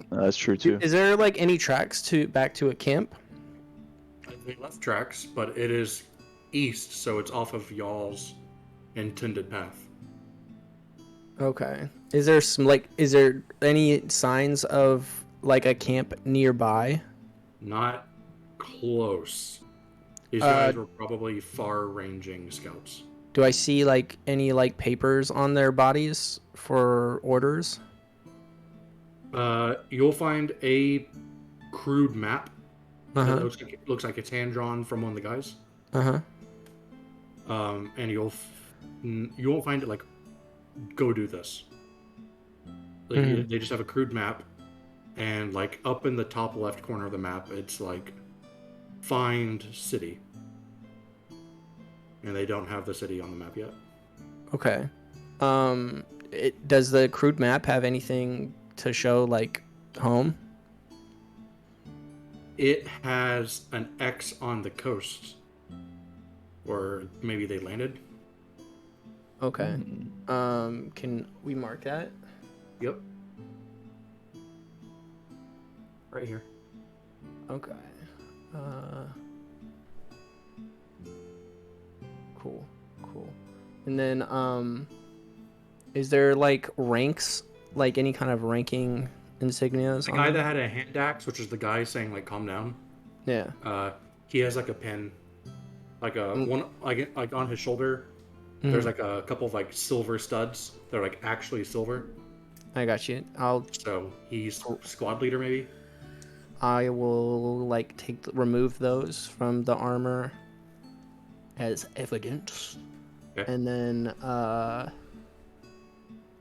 That's true too. Is there like any tracks back to a camp? They left tracks, but it is east, so it's off of y'all's intended path. Okay. Is there any signs of like a camp nearby? Not close. These guys were probably far-ranging scouts. Do I see like any like papers on their bodies for orders? You'll find a crude map. Uh-huh. That looks like it's hand-drawn from one of the guys. Uh-huh. And you won't find it like, go do this. Like, They just have a crude map, and like up in the top left corner of the map, it's like, find city. And they don't have the city on the map yet. Okay. Does the crude map have anything to show like home? It has an X on the coast, or maybe they landed. Okay. Can we mark that? Yep. Right here. Okay. Cool. And then is there like ranks, like any kind of ranking insignias? The on guy them? that had a hand axe, which is the guy saying like "calm down." Yeah. He has like a pin, like a one like on his shoulder. Mhm. There's like a couple of like silver studs. They're like actually silver. I got you. So he's squad leader maybe. I will like remove those from the armor as evidence. Okay. And then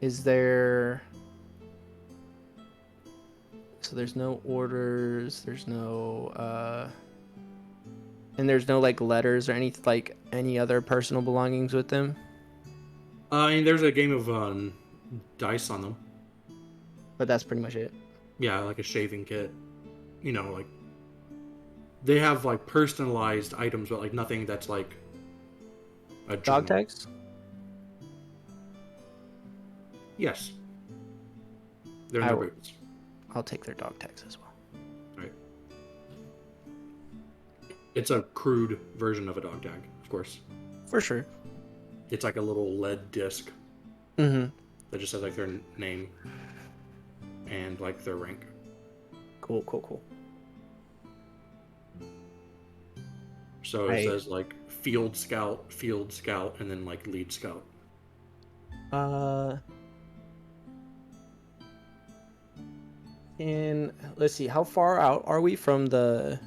is there, so there's no orders, there's no and there's no like letters or any other personal belongings with them? I mean, there's a game of dice on them. But that's pretty much it. Yeah, like a shaving kit. You know, like they have like personalized items, but like nothing that's like a Dog journal. tags? Yes. They're I no will- boots. I'll take their dog tags as well. Right. It's a crude version of a dog tag, of course. For sure. It's like a little lead disc Mm-hmm. that just says like their name and like their rank. Cool. So it Right. says like field scout, and then like lead scout. And let's see, how far out are we from the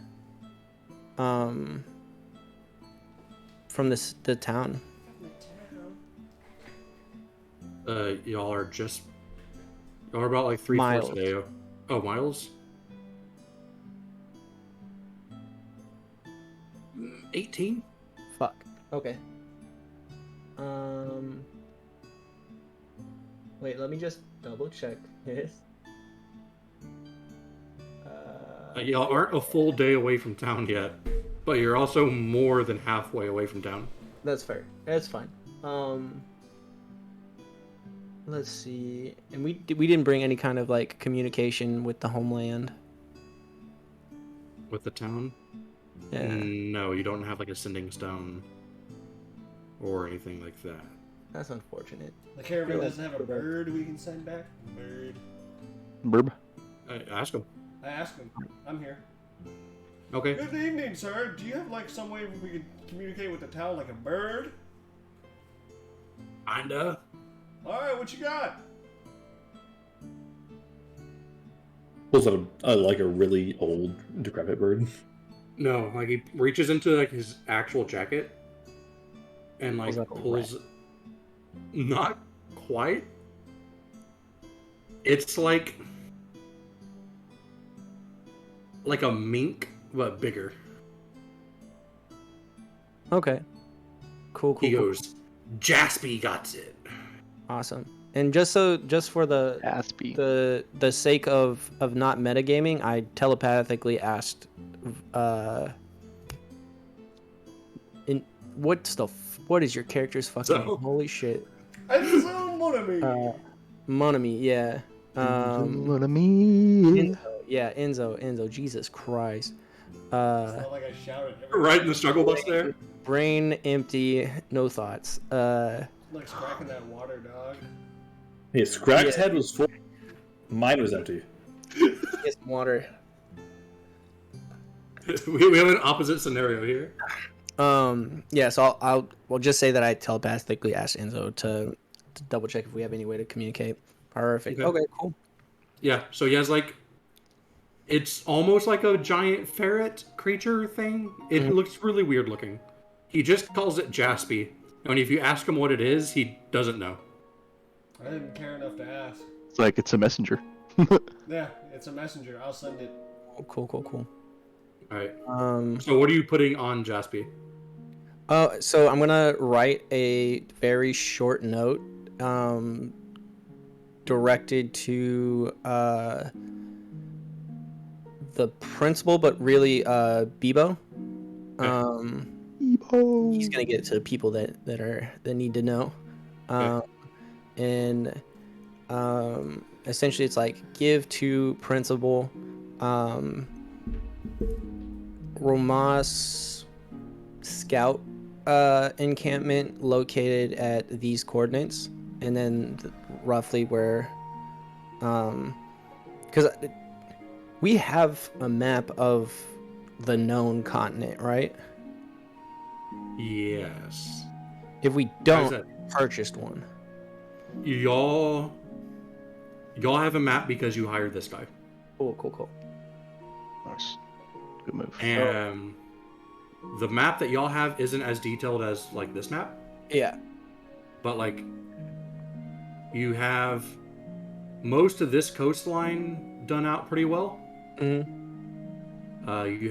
the town? Y'all are about like 3/4 Miles. today. Oh, miles? 18? Fuck. Okay. Wait, let me just double check this. Y'all aren't a full day away from town yet, but you're also more than halfway away from town. That's fair. That's fine. Let's see. And we didn't bring any kind of like communication with the homeland. With the town? Yeah. No, you don't have like a sending stone or anything like that. That's unfortunate. The caravan doesn't have a bird we can send back? Bird. Burb. Ask him. I asked him. I'm here. Okay. Good evening, sir. Do you have like some way we could communicate with the town like a bird? Kinda. Alright, what you got? Pulls out like a really old, decrepit bird. No, like he reaches into like his actual jacket and like Pulls out a pulls. Not quite. It's like a mink, but bigger. Okay. Cool. He goes, Jaspy got it. Awesome. And just for the Aspie. the sake of not metagaming, I telepathically asked, what is your character's fucking name? So- Holy shit. It's so money. Monami, yeah. What I mean. Enzo, Jesus Christ. It's not like I shouted. Right in the struggle bus there. Brain empty, no thoughts. Like cracking that water, dog. Yeah, Scrack's head was full. Mine was empty. Get some water. We have an opposite scenario here. Yeah, so I'll just say that I telepathically asked Enzo to double check if we have any way to communicate. Perfect. Okay, cool. Yeah, so he has like, it's almost like a giant ferret creature thing. It looks really weird looking. He just calls it Jaspy, and if you ask him what it is, he doesn't know. I didn't care enough to ask. It's like it's a messenger. Yeah, it's a messenger. I'll send it. Cool. All right. So what are you putting on Jaspy? So I'm gonna write a very short note, directed to the principal, but really Bebo. He's gonna get it to the people that need to know. And essentially it's like give to principal Romas scout encampment located at these coordinates, and then roughly where because we have a map of the known continent, right? Yes. If we don't purchased one. Y'all have a map because you hired this guy. Cool. Nice. Good move. And the map that y'all have isn't as detailed as like this map, Yeah. but like you have most of this coastline done out pretty well. You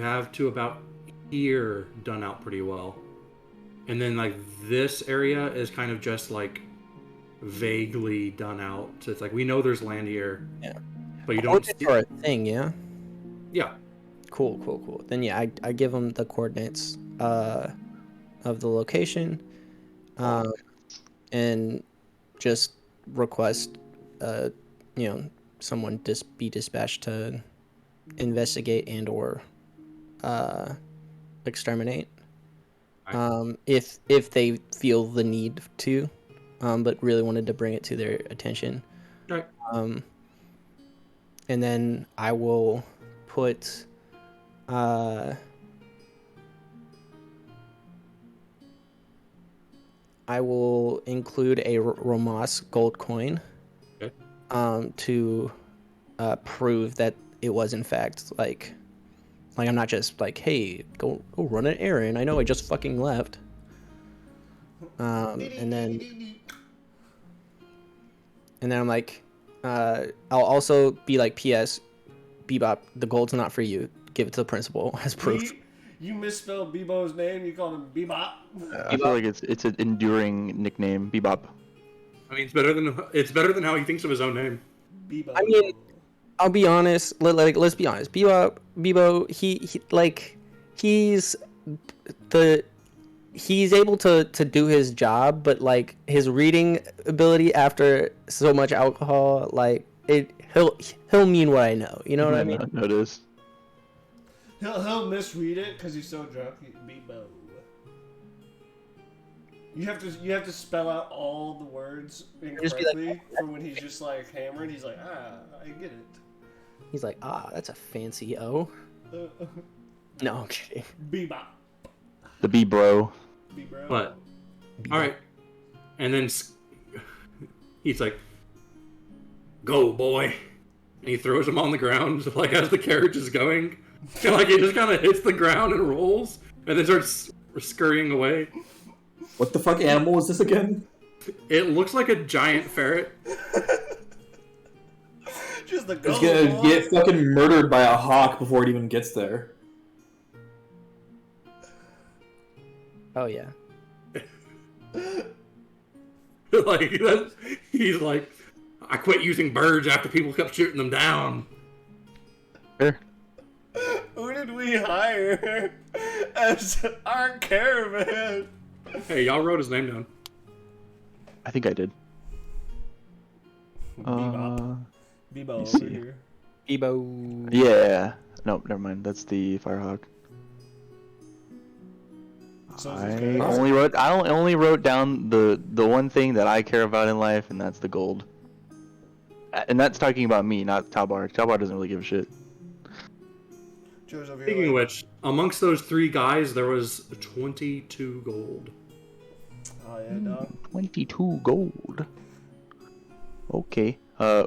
have to about here done out pretty well. And then like this area is kind of just like vaguely done out. So it's like we know there's land here. Yeah. But you don't see a thing, yeah? Yeah. Cool. Then yeah, I give them the coordinates of the location, and just request someone be dispatched to investigate and or exterminate. If they feel the need to, but really wanted to bring it to their attention. Right. And then I will put I will include a Romas gold coin, okay, to prove that it was in fact like I'm not just like, hey, go run an errand. I know I just fucking left. And then I'm like, I'll also be like, P.S. Bebop, the gold's not for you. Give it to the principal as proof. You misspelled Bebo's name. You called him Bebop. I feel like it's an enduring nickname, Bebop. I mean, it's better than how he thinks of his own name. Bebop. I mean, I'll be honest. Let's be honest. Bebo, he's able to do his job, but like his reading ability after so much alcohol, like he'll mean what I know. You know what I mean? Notice. He'll misread it because he's so drunk. Bebo. You have to spell out all the words incorrectly for when he's just like hammering. He's like, I get it. He's like, that's a fancy O. No, I'm kidding. Bebop. The B-bro. B-bro. But, alright. And then he's like, go, boy. And he throws him on the ground, like, as the carriage is going. And, like, he just kind of hits the ground and rolls, and then starts scurrying away. What the fuck animal is this again? It looks like a giant ferret. Just the It's gonna get fucking murdered by a hawk before it even gets there. Oh yeah. Like he's like, I quit using birds after people kept shooting them down. Sure. Who did we hire as our caravan? Hey, y'all wrote his name down. I think I did. Bebop. Bebo over see. here. Bebo. Yeah. Nope, never mind. That's the Firehawk. So I only wrote down the one thing that I care about in life, and that's the gold. And that's talking about me, not Talbar. Talbar doesn't really give a shit. Speaking of which, amongst those three guys, there was 22 gold. Oh yeah, dog. 22 gold. Okay. I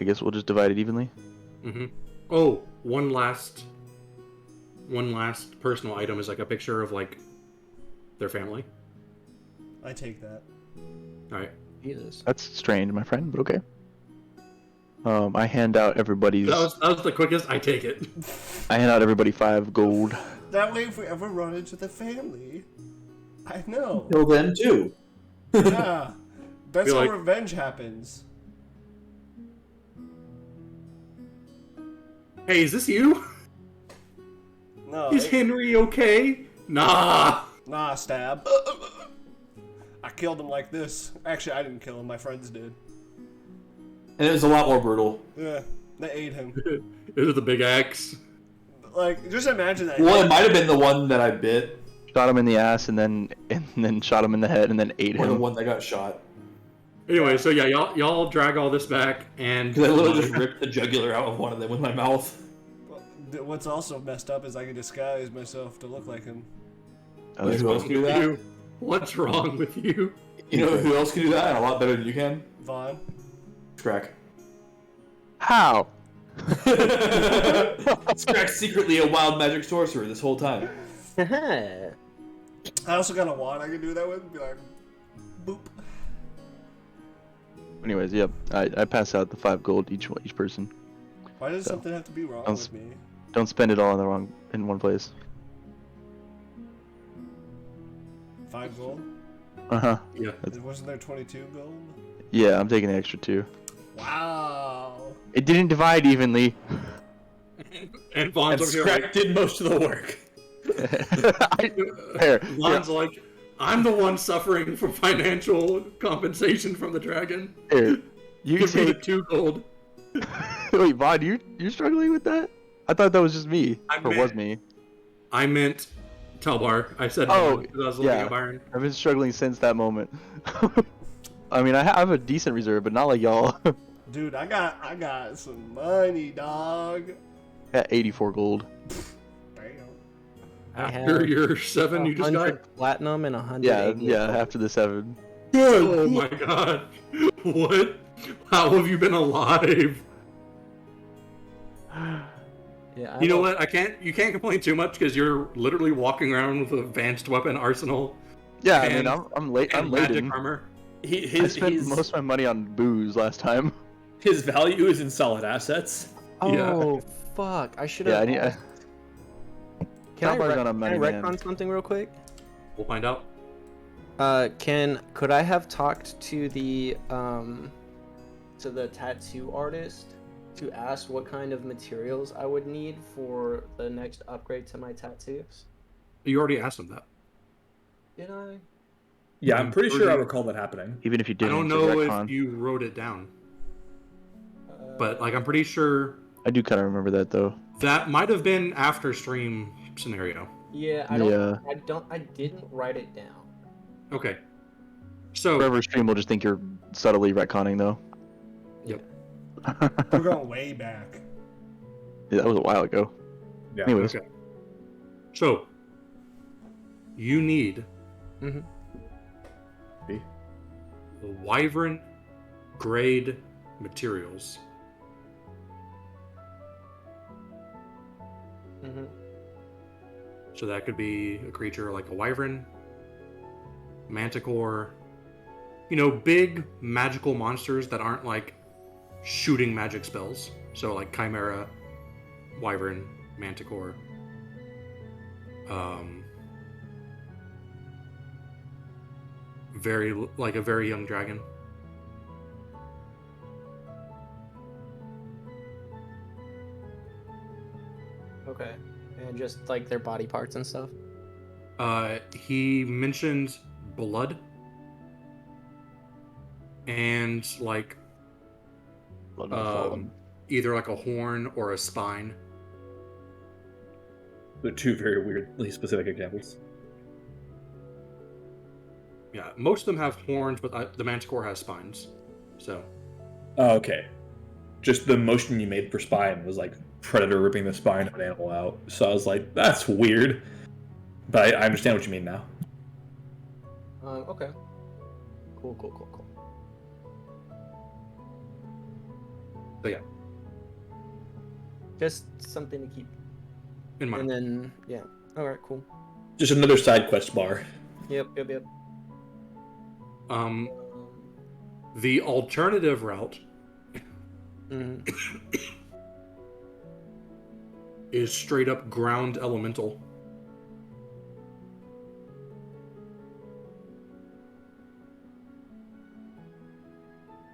guess we'll just divide it evenly. Mm-hmm. Oh, one last personal item is like a picture of like their family. I take that. All right. Jesus. That's strange, my friend, but okay. I hand out everybody's. That was the quickest. I take it. I hand out everybody 5 gold. That way, if we ever run into the family, I know. Kill them too. Yeah, that's Feel how like- revenge happens. Hey, is this you? No, Is Henry okay? Nah. nah, stab. I killed him like this. Actually, I didn't kill him. My friends did. And it was a lot more brutal. Yeah, they ate him. It was the big axe. Like, just imagine that. Well, it might have been the one that I bit, Shot him in the ass and then shot him in the head and then ate or the him. one that got shot. Anyway, so yeah, y'all drag all this back, and Because I literally just ripped the jugular out of one of them with my mouth. What's also messed up is I can disguise myself to look like him. Oh, that's Who else can do that? What's wrong with you? You know who else can do that and a lot better than you can? Vaughn. Scrack. How? Scrack's secretly a wild magic sorcerer this whole time. I also got a wand I can do that with and be like, boop. Anyways, yep. I pass out the 5 gold each person. Why does So, something have to be wrong sounds- with me? Don't spend it all in one place. 5 gold? Uh-huh. Yeah. Wasn't there 22 gold? Yeah, I'm taking the extra 2. Wow. It didn't divide evenly. And Vaughn's And over here Scrack like, did most of the work. Here. Vaughn's like, I'm the one suffering for financial compensation from the dragon. Here. You Give me the take... 2 gold. Wait, Vaughn, you're struggling with that? I thought that was just me. Or was meant- me. I meant Telbar. I said Oh, Vaughn because I was looking yeah. at Byron. I've been struggling since that moment. I mean, I have a decent reserve, but not like y'all. Dude, I got some money, dog. At 84 gold. Damn. I After have your 7 you just got. 100 platinum and 100. Yeah, after the 7. Oh my god. What? How have you been alive? Yeah, You know what? You can't complain too much because you're literally walking around with an advanced weapon arsenal Yeah, I And- mean, I'm late. and I'm magic laden. armor. I His spent most of my money on booze last time. his value is in solid assets. Oh fuck! I should Yeah, have. I need. Can I Telbar's rec- on a can money I man. retcon something real quick? We'll find out. Could I have talked to the tattoo artist to ask what kind of materials I would need for the next upgrade to my tattoos? You already asked him that. Did I? Yeah, I'm pretty sure I Pretty- recall that happening. Even if you I didn't. don't it's a know retcon. if you wrote it down, but like I'm pretty sure I do kind of remember that though. that might have been after stream scenario. Yeah, I didn't write it down. Okay. So Forever stream will just think you're subtly retconning though. Yep. We're going way back. Yeah, that was a while ago. Yeah. Anyways, okay. So you need Mm-hmm. wyvern grade materials. Mm-hmm. So that could be a creature like a wyvern, manticore, big magical monsters that aren't like shooting magic spells. So like chimera, wyvern, manticore. A very young dragon. Okay. And just like their body parts and stuff. He mentioned blood and like Blood will fall. either like a horn or a spine. They're two very weirdly specific examples. Yeah, most of them have horns, but the manticore has spines. So Oh, okay. Just the motion you made for spine was like predator ripping the spine of an animal out. So I was like, that's weird. But I understand what you mean now. Okay. Cool. So yeah, Just something to keep. in mind. And then yeah. Alright, cool. Just another side quest bar. Yep. The alternative route Mm-hmm. is straight up ground elemental.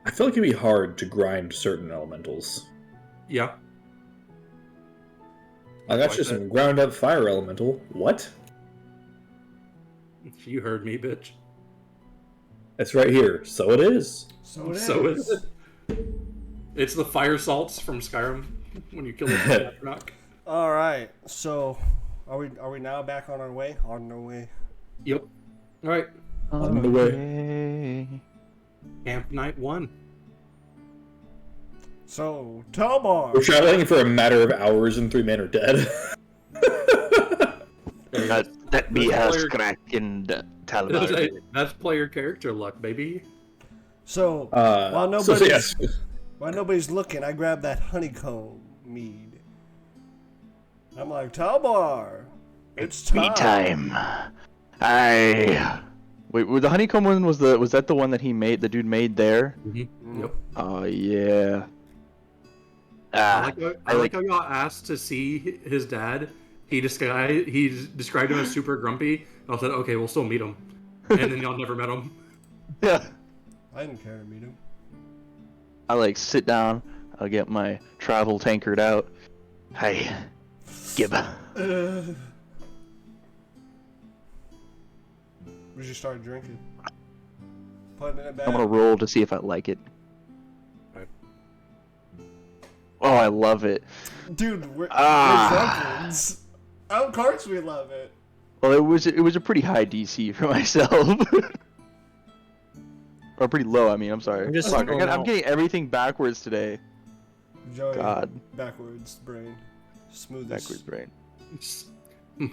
I feel like it'd be hard to grind certain elementals. Yeah. Like, that's Like just that. some ground up fire elemental. What? You heard me, bitch. It's right here. So it is. So it is. So it's the fire salts from Skyrim when you kill the Atronach. All right. So, are we now back on our way? On our way. Yep. All right. On the way. Camp night 1. So, Talbar. We're traveling for a matter of hours and 3 men are dead. That be That's has player- crack and Talbar. That's player character luck, baby. So, while nobody's looking, I grab that honeycomb mead. I'm like, Talbar, it's time. Me time. Wait, the honeycomb one was that the one that he made? The dude made there? Mm-hmm. Yep. Oh yeah. I like how y'all asked to see his dad. He described him as super grumpy. I said, okay, we'll still meet him. And then y'all never met him. Yeah. I didn't care to meet him. I like sit down. I'll get my travel tankard out. Hey, Gib. We should start drinking. Putting it in a bag. I'm gonna roll to see if I like it. Right. Oh, I love it. Dude, we're drunkards. Of course we love it. Well, it was a pretty high DC for myself. Or pretty low. I mean, I'm sorry. I'm just Fuck, going I'm out. getting everything backwards today. Joey, God. backwards brain. Smoothest. Backwards brain.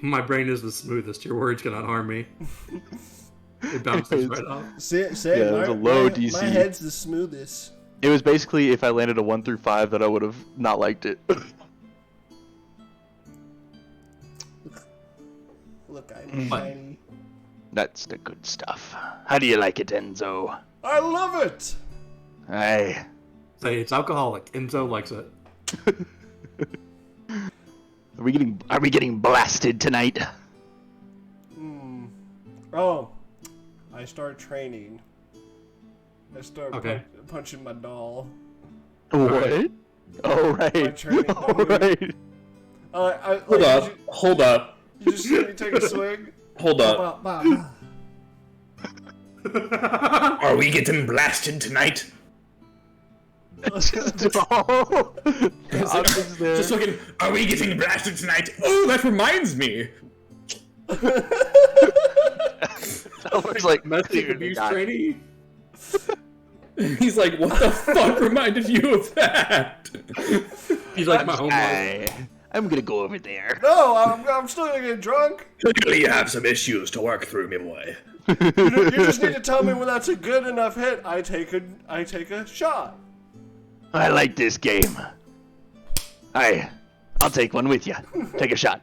My brain is the smoothest. Your words cannot harm me. It bounces right off. Say Yeah, it was a low my, DC. My head's the smoothest. It was basically if I landed a 1 through 5 that I would have not liked it. Look, I'm shiny. That's the good stuff. How do you like it, Enzo? I love it. Aye. Say it's alcoholic. Enzo likes it. Are we getting blasted tonight? Oh, I start training. I start Okay. punching my doll. What? Oh My right. training Oh dummy. right. Hold up. You just see me take a swing. Hold up. Bah, bah, bah. Are we getting blasted tonight? Oh. Just looking. Are we getting blasted tonight? Oh, that reminds me. It's like Domestic abuse trainee. He's like, what the fuck reminded you of that? He's like my homework. I'm gonna go over there. No, I'm still gonna get drunk. Clearly, you have some issues to work through, me boy. You just need to tell me when that's a good enough hit. I take a shot. I like this game. Aye, I'll take one with you. Take a shot.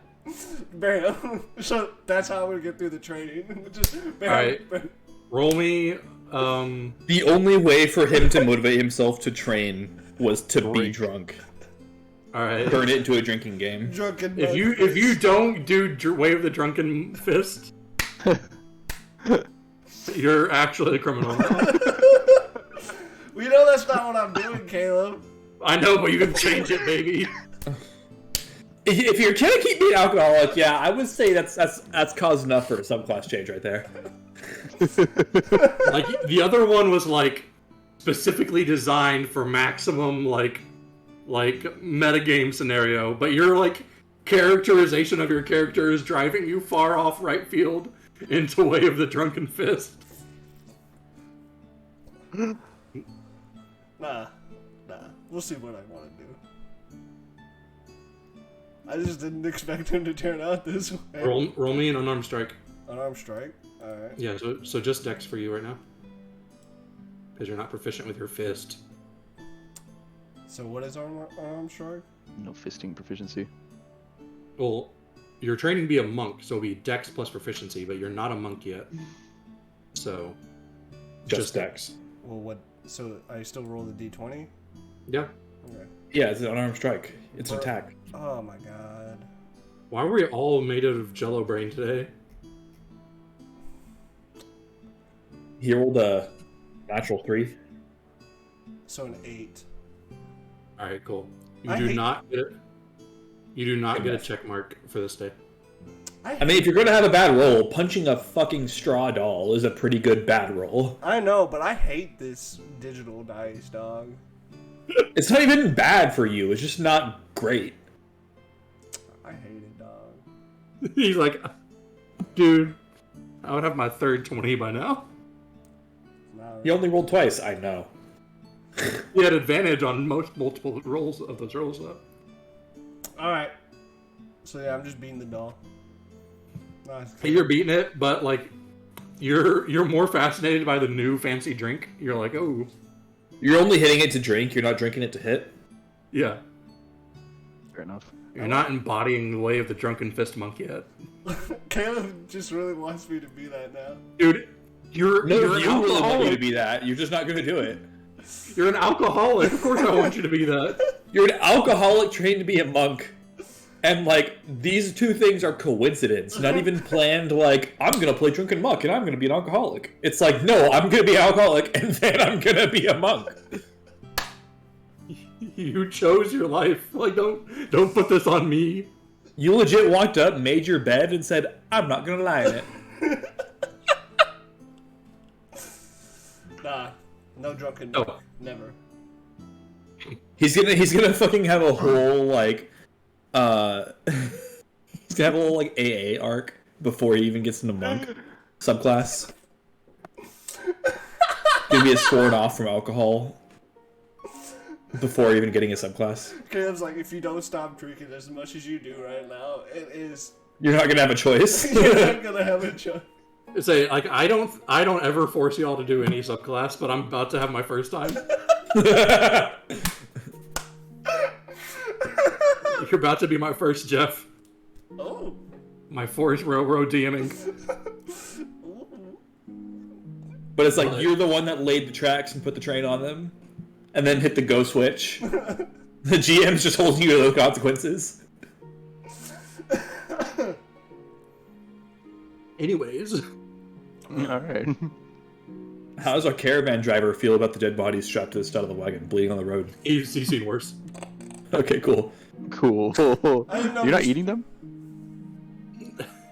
Bam. So that's how we get through the training. Just bam, Alright. bam. Roll me. The only way for him to motivate himself to train was to be drunk. All right. Turn it into a drinking game. Drunken. If you don't do wave the drunken fist, you're actually a criminal. We know that's not what I'm doing, Caleb. I know, but you can change it, baby. If you're gonna keep being alcoholic, yeah, I would say that's cause enough for a subclass change right there. Like the other one was like specifically designed for maximum like metagame scenario, but your like characterization of your character is driving you far off right field into way of the drunken fist. Nah. We'll see what I want to do. I just didn't expect him to turn out this way. Roll me an unarmed strike. Unarmed strike. All right. Yeah, so just dex for you right now, because you're not proficient with your fist. So what is unarmed strike? No fisting proficiency. Well, you're training to be a monk, so it'll be dex plus proficiency, but you're not a monk yet. So Just dex. Well, what? So I still roll the d20. yeah. Okay. Yeah, it's an unarmed strike. It's an attack. Oh my god. Why were we all made out of Jello brain today? He rolled a natural 3. So an 8. All right, cool. You I do hate- not get it. You do not get a check mark for this day. I mean, if you're gonna have a bad roll, punching a fucking straw doll is a pretty good bad roll. I know, but I hate this digital dice, dog. It's not even bad for you. It's just not great. I hate it, dog. He's like, dude, I would have my third 20 by now. You only rolled twice. I know. You had advantage on multiple rolls of those rolls, though. Alright. So yeah, I'm just beating the doll. Nice. Hey, you're beating it, but like, you're more fascinated by the new fancy drink. You're like, oh, You're only hitting it to drink. You're not drinking it to hit. yeah. Fair enough. You're not embodying the way of the drunken fist monk yet, Caleb just really wants me to be that now. dude. You're No, an you really want me to alcoholic. be that. You're just not going to do it. You're an alcoholic. Of course, I want you to be that. You're an alcoholic trained to be a monk. And, like, these two things are coincidence. Not even planned, like, I'm going to play drunken monk and I'm going to be an alcoholic. It's like, no, I'm going to be an alcoholic and then I'm going to be a monk. You chose your life. Like, don't put this on me. You legit walked up, made your bed, and said, I'm not going to lie in it. Nah, no drunken. No. Never. He's gonna fucking have a whole, like, he's gonna have a little, like, AA arc before he even gets into monk subclass. Gonna be scored off from alcohol before even getting a subclass. Caleb's like, if you don't stop drinking as much as you do right now, it is. You're not gonna have a choice. You're not gonna have a choice. Say, like, I don't ever force y'all to do any subclass, but I'm about to have my first time. You're about to be my first Jeff. Oh. My first railroad DMing. But it's like, you're the one that laid the tracks and put the train on them, and then hit the go switch. The GM's just holding you to those consequences. Anyways. Alright. How does our caravan driver feel about the dead bodies strapped to the stud of the wagon, bleeding on the road? He's seen worse. Okay, cool. Cool. I didn't know You're not this- eating them?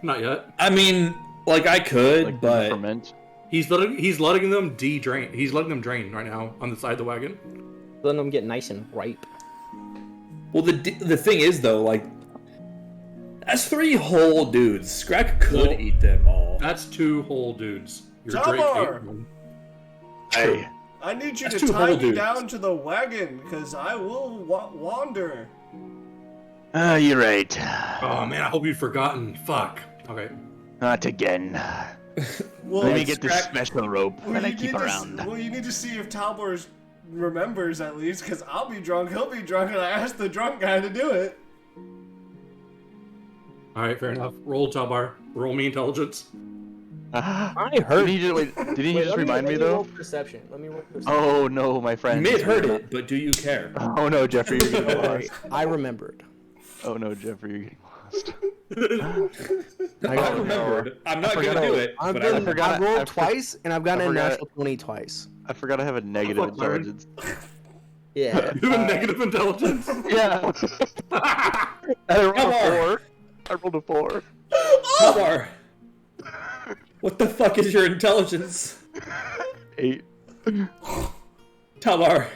Not yet. I mean, like, I could, Like, but... ferment? He's letting them de-drain. He's letting them drain right now on the side of the wagon. Letting them get nice and ripe. Well, the thing is, though, like, that's 3 whole dudes. Scrack could Well, eat them all. That's 2 whole dudes. Your Tamar! Drake ate one. Hey. I need you That's to 2 tie whole me dudes. down to the wagon, because I will wander. You're right. Oh man, I hope you'd forgotten. Fuck. Okay. Not again. Well, Let me get this Scrap- special rope that I you keep need to around. well, you need to see if Talbor remembers at least, because I'll be drunk, he'll be drunk, and I asked the drunk guy to do it. All right, fair enough. Roll Talbar. Roll me intelligence. I heard. Did he just remind me, Let though? roll perception. Let me roll perception. Oh no, my You friend. may have heard it, but do you care? Oh no, Jeffrey, you're getting Sorry, lost. I remembered. Oh no, Jeffrey, you're getting lost. I remembered. I'm not forgot gonna do I- it, I've but been, I I've remembered. rolled twice, and I've gotten I a forgot- natural 20 twice. I forgot I have a negative fuck, Byron? intelligence. Yeah. You have a negative intelligence. Yeah. I rolled Come a on. 4. I rolled a 4. Talbar, what the fuck is your intelligence? 8. Talbar,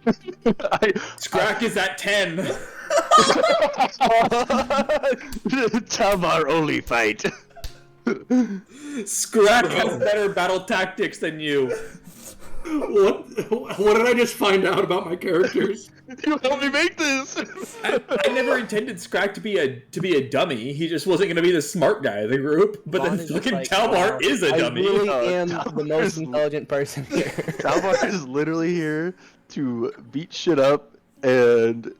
I, Scrack is at 10. Tamar only fight. Scrack has better battle tactics than you. What did I just find out about my characters? you helped me make this. I never intended Scrack to be a dummy. He just wasn't going to be the smart guy of the group. But Vaughn then is just fucking like, Talbar wow, is a I dummy. really No, am the Talbar most is- intelligent person here. Talbar is literally here to beat shit up and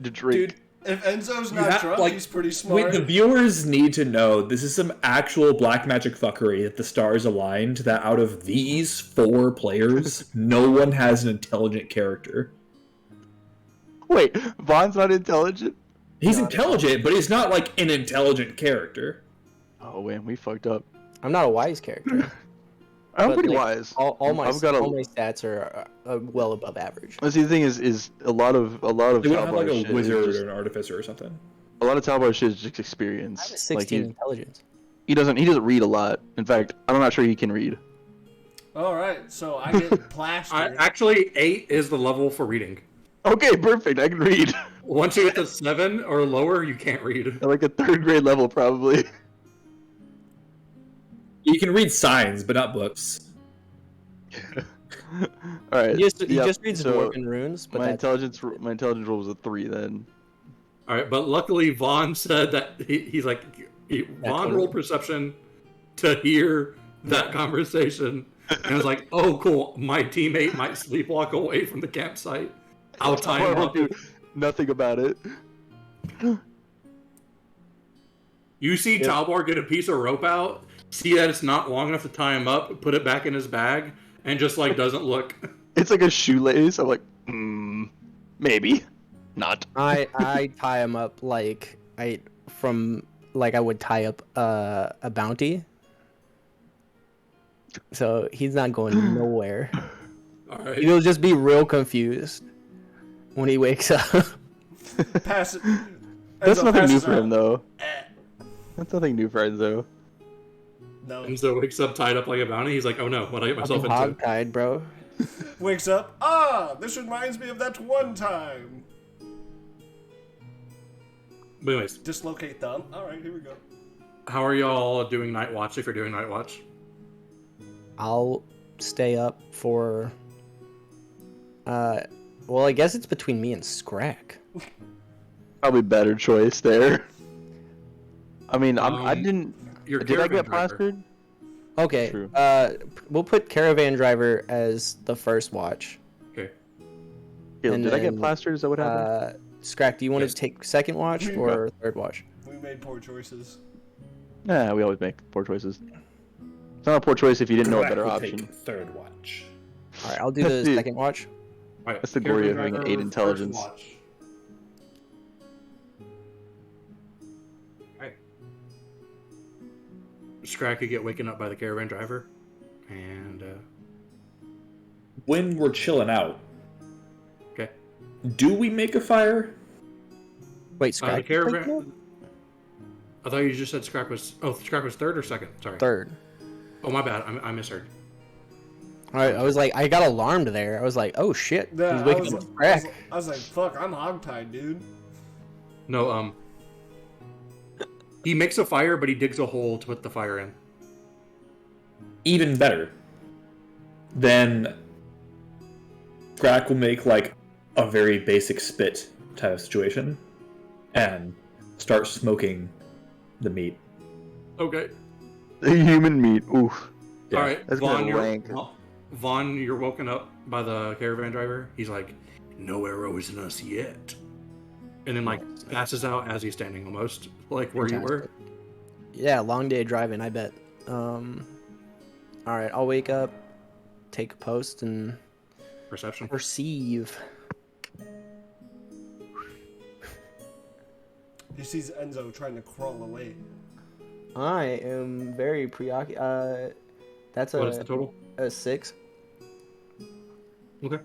to drink. Dude, If Enzo's you not have- drunk, like, he's pretty smart. the viewers need to know this is some actual black magic fuckery that the stars aligned that out of these 4 players, no one has an intelligent character. Wait, Vaughn's not intelligent? He's intelligent, but he's not like an intelligent character. Oh man, we fucked up. I'm not a wise character. I'm But, pretty like, wise. All my I've got a- all my stats are well above average. Well, see, the thing is a lot of They wouldn't have like Talbar's a shit is wizard just- or an artificer or something. A lot of Talbar shit is just I have experience. a 16 intelligence. He doesn't read a lot. In fact, I'm not sure he can read. All right, so I get plastered. Actually, 8 is the level for reading. Okay, perfect. I can read. Once you get to 7 or lower, you can't read. At like a 3rd grade level, probably. You can read signs, but not books. All right. He just reads Dwarven runes, but my that's intelligence roll was a 3 then. All right, but luckily Vaughn said that he's like, Vaughn rolled perception to hear that conversation, and was like, "Oh, cool, my teammate might sleepwalk away from the campsite. I'll tie him up." Do nothing about it. You see Talbar get a piece of rope out, see that it's not long enough to tie him up, put it back in his bag, and just like doesn't look. It's like a shoelace. I'm like, maybe, not. I tie him up like I would tie up a bounty. So he's not going nowhere. All right. He'll just be real confused when he wakes up. Pass it. That's Enzo nothing new passes for him, out. though. That's nothing new for Enzo. No. And so wakes up tied up like a bounty. He's like, "Oh no, what I get myself I'm into?" hogtied, bro. Wakes up. Ah, this reminds me of that one time. But anyways, Dislocate thumb. All right, here we go. how are y'all doing night watch? If you're doing night watch, I'll stay up for. Well, I guess it's between me and Scrack. Probably better choice there. I mean, I didn't. your Did I caravan get driver. plastered? Okay. True. We'll put Caravan Driver as the first watch. Okay. Caleb, And did I get then, plastered? Is that what happened? Scrack, do you want Yes. to take second watch or third watch? We made poor choices. Nah, we always make poor choices. It's not a poor choice if you didn't know a better Correct, we'll option. take third watch. All right, I'll do the That's it. second watch. All right, That's the glory of caravan having driver, 8 first intelligence. watch. All right. Scrack could get waken up by the caravan driver, and When we're chilling out, okay. do we make a fire? Wait, The Scrack? caravan. I thought you just said Scrack was. Oh, Scrack was third or second. Sorry. Third. Oh, my bad. I misheard. All right, I was like, I got alarmed there. I was like, oh shit, Yeah, he's I waking was, up Scrack. I was like, fuck, I'm hogtied, dude. No, he makes a fire, but he digs a hole to put the fire in. Even better. Then Crack will make like a very basic spit type of situation and start smoking the meat. Okay. Human meat. Oof. Yeah. All right, That's Vaughn, gonna you're rank. Vaughn, you're woken up by the caravan driver. He's like, "No arrows in us yet," and then like passes out as he's standing, almost like where you were. Yeah, long day driving, I bet. All right, I'll wake up, take a post, and Perception. perceive. He sees Enzo trying to crawl away. I am very preoccupied. That's What is the total? a 6. Okay.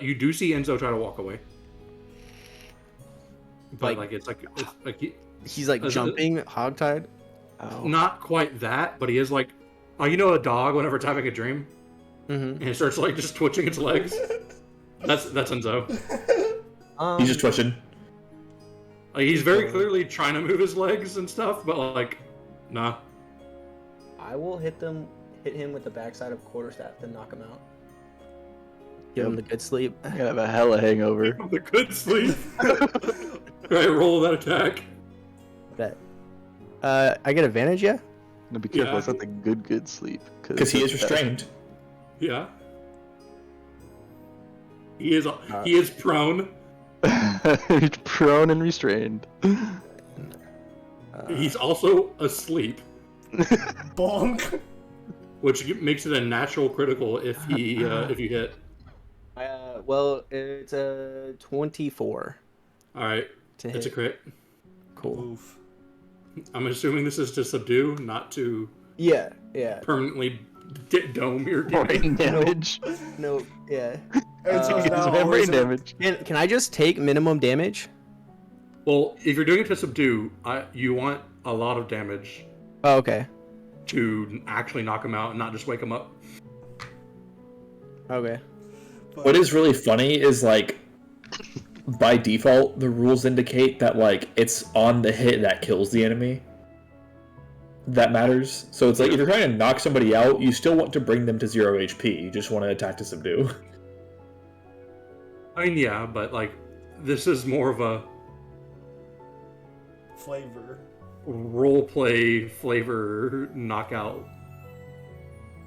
You do see Enzo try to walk away, but Like- it's like He's like Is it- jumping, hogtied. Oh. not quite that, but he is like, you know, a dog whenever it's having a dream, Mm-hmm. and it starts like just twitching its legs. That's Enzo. He's just twitching. Like, he's very clearly trying to move his legs and stuff, but like, nah. I will hit him with the backside of quarterstaff to knock him out. Give him the good sleep. I have a hella hangover. The good sleep. Right, roll that attack. Bet. I get advantage, yeah? Now be careful, Yeah. it's not the good sleep. Because he is restrained. Yeah. He is prone. He's prone and restrained. He's also asleep, Bonk. which makes it a natural critical if you hit. Well, it's a 24 All right, to it's a hit. crit. Cool. Oof. I'm assuming this is to subdue, not to Yeah. permanently dome your Brain damage. No, yeah. Enzo's He now doesn't have always brain in- damage. Can I just take minimum damage? Well, if you're doing it to subdue, you want a lot of damage Oh, okay. to actually knock him out and not just wake him up. Okay. What is really funny is, like, by default, the rules indicate that, like, it's on the hit that kills the enemy that matters. So it's like, if you're trying to knock somebody out, you still want to bring them to 0 HP. You just want to attack to subdue. I mean, yeah, but, like, this is more of a Flavor. roleplay flavor knockout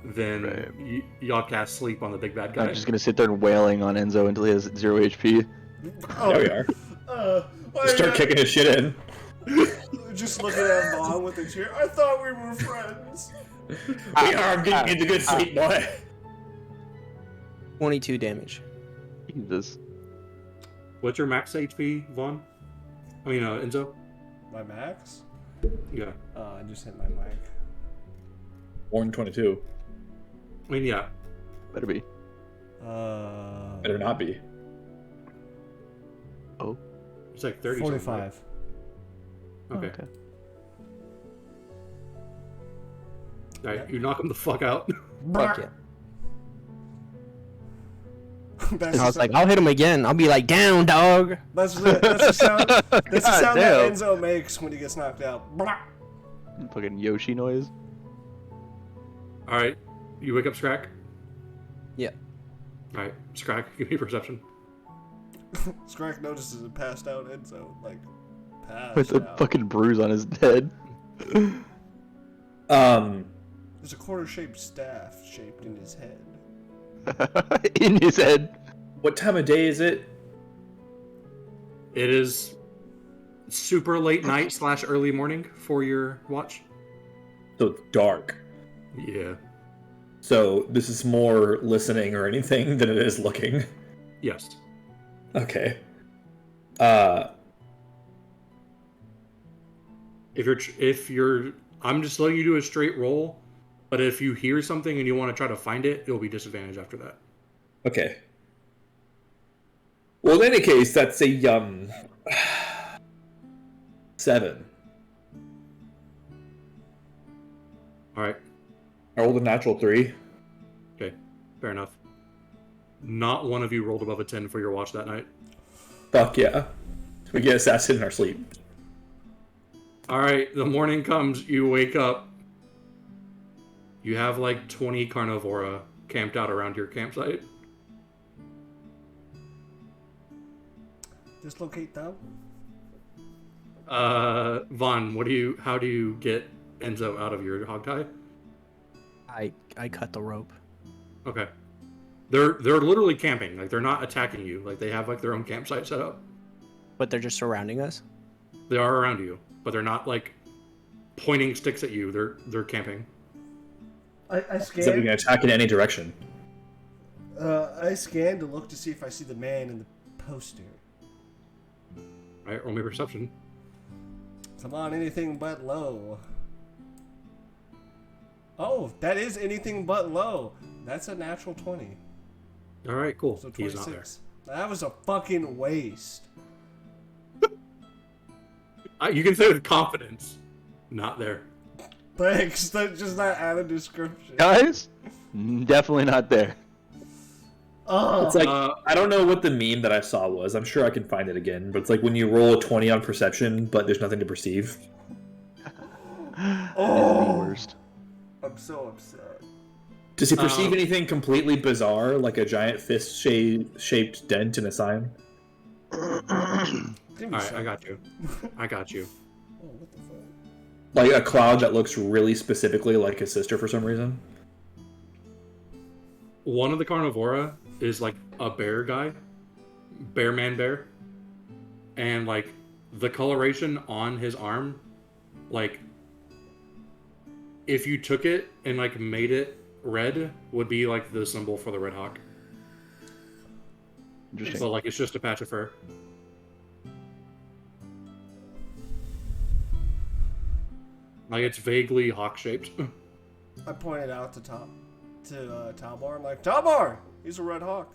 than Right. y'all cast sleep on the big bad guy. I'm just gonna sit there wailing on Enzo until he has 0 HP. There we are. Why Start not- kicking his shit in. Just looking at Vaughn with a cheer. I thought we were friends. We are getting into good sleep, boy. 22 damage. Jesus. What's your max HP, Vaughn? I mean, Enzo? My max? Yeah. I just hit my mic. More than 22. I mean, yeah. Better be. Better not be. Oh. It's like 30 45. Okay. Alright, you knock him the fuck out. Fuck yeah. That's I was the- like, I'll hit him again. I'll be like, down, dog. That's the sound. That's the sound that Damn. Enzo makes when he gets knocked out. Fucking Yoshi noise. Alright, you wake up Scrack? Yeah. Alright, Scrack, give me a perception. Scrack notices a passed out Enzo, like passed With a out. fucking bruise on his head. There's a quarter-shaped staff shaped in his head. In his head. What time of day is it? It is super late night / early morning for your watch. So it's dark. Yeah. So this is more listening or anything than it is looking. Yes. Okay. If you're, I'm just letting you do a straight roll, but if you hear something and you want to try to find it, it'll be disadvantage after that. Okay. Well, in any case, that's a 7. All right. I rolled a natural 3. Okay. Fair enough. Not one of you rolled above a 10 for your watch that night. Fuck yeah. We get assassinated in our sleep. All right. The morning comes. You wake up. You have like 20 carnivora camped out around your campsite. Dislocate them. Vaughn, how do you get Enzo out of your hogtie? I cut the rope. Okay. They're literally camping. Like, they're not attacking you. Like, they have like their own campsite set up. But they're just surrounding us? They are around you, but they're not like pointing sticks at you. They're camping. I So we can scanned. attack in any direction. I scanned to look to see if I see the man in the poster. All right, roll me perception. Come on, anything but low. Oh, that is anything but low. That's a natural 20. All right, cool. So He's not there. 26. That was a fucking waste. You can say with confidence, not there. Thanks. That's just not add a description. Guys? Definitely not there. Oh, It's like, I don't know what the meme that I saw was. I'm sure I can find it again. But it's like when you roll a 20 on perception, but there's nothing to perceive. It's the worst. I'm so upset. Does he perceive anything completely bizarre, like a giant fist-shaped dent in a sign? Give me All right, some. I got you. I got you. Oh, what the fuck? Like a cloud that looks really specifically like his sister for some reason? One of the carnivora is like a bear guy, bear, and like the coloration on his arm, like if you took it and like made it red, would be like the symbol for the Red Hawk. Interesting. So like it's just a patch of fur. Like it's vaguely hawk shaped. I pointed out to Talbar. I'm like, Talbar! He's a red hawk.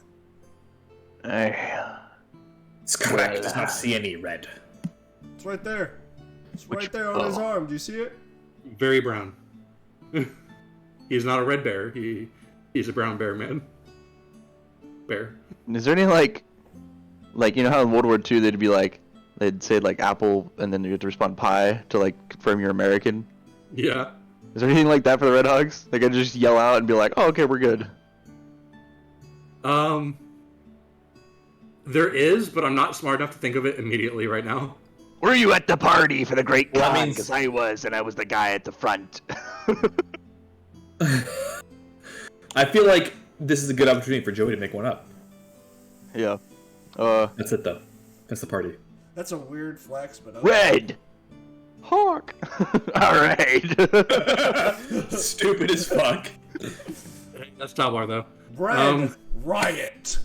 Hey. Scrack does not see any red. It's right there. It's right there on his arm. Do you see it? Very brown. He's not a red bear. He's a brown bear man. Bear. Is there any like you know how in World War II they'd say like apple and then you have to respond pie to like confirm you're American? Yeah. Is there anything like that for the Red Hogs? Like I just yell out and be like, "Oh, okay, we're good." There is, but I'm not smart enough to think of it immediately right now. Were you at the party for the Great Well, that Khan? means- Because I was, and I was the guy at the front. I feel like this is a good opportunity for Joey to make one up. Yeah. That's it, though. That's the party. That's a weird flex, but okay. Red! Hawk. Alright. Stupid as fuck. That's Talbar, though. Red riot.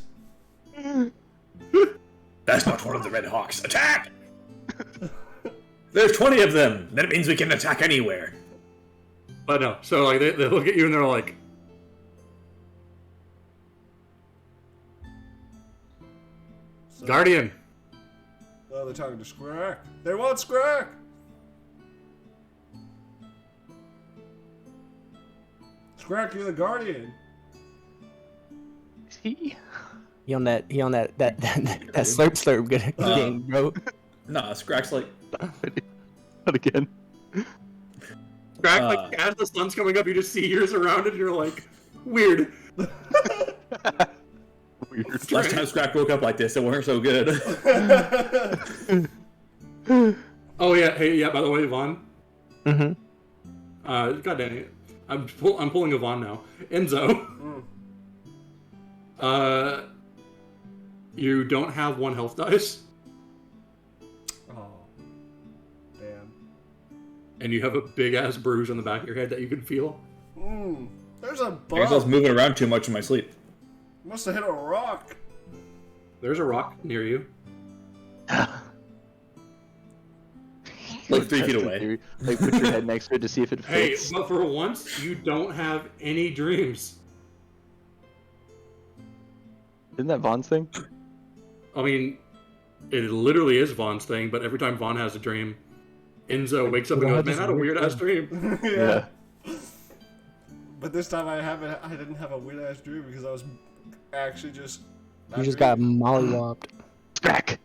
That's not one of the Red Hawks. Attack! There's 20 of them. That means we can attack anywhere. But no, so like they look at you and they're like, So, Guardian. Oh, they're talking to Scrack. They want Scrack. Scrack, you're the Guardian. He He on that slurp good game, bro. Nah, Scrack's like, Not again. Crack, like as the sun's coming up, you just see yours around it, and you're like, weird. Weird. last time Scrack woke up like this, it weren't so good. Oh yeah, hey yeah. By the way, Vaughn. Mm-hmm. God dang it, I'm pulling a Vaughn now. Enzo. You don't have one health dice, Oh, damn. and you have a big ass bruise on the back of your head that you can feel. There's a I guess I was bug. moving around too much in my sleep. Must have hit a rock. There's a rock near you. Like 3 feet away. Like put your head next to it to see if it Hey, fits. but for once, you don't have any dreams. Isn't that Vaughn's thing? I mean, it literally is Vaughn's thing, but every time Vaughn has a dream, Enzo wakes up and goes, "Man, I had a weird ass dream." Yeah. But this time I didn't have a weird ass dream because I was actually just. You just got mollywopped. Scrack!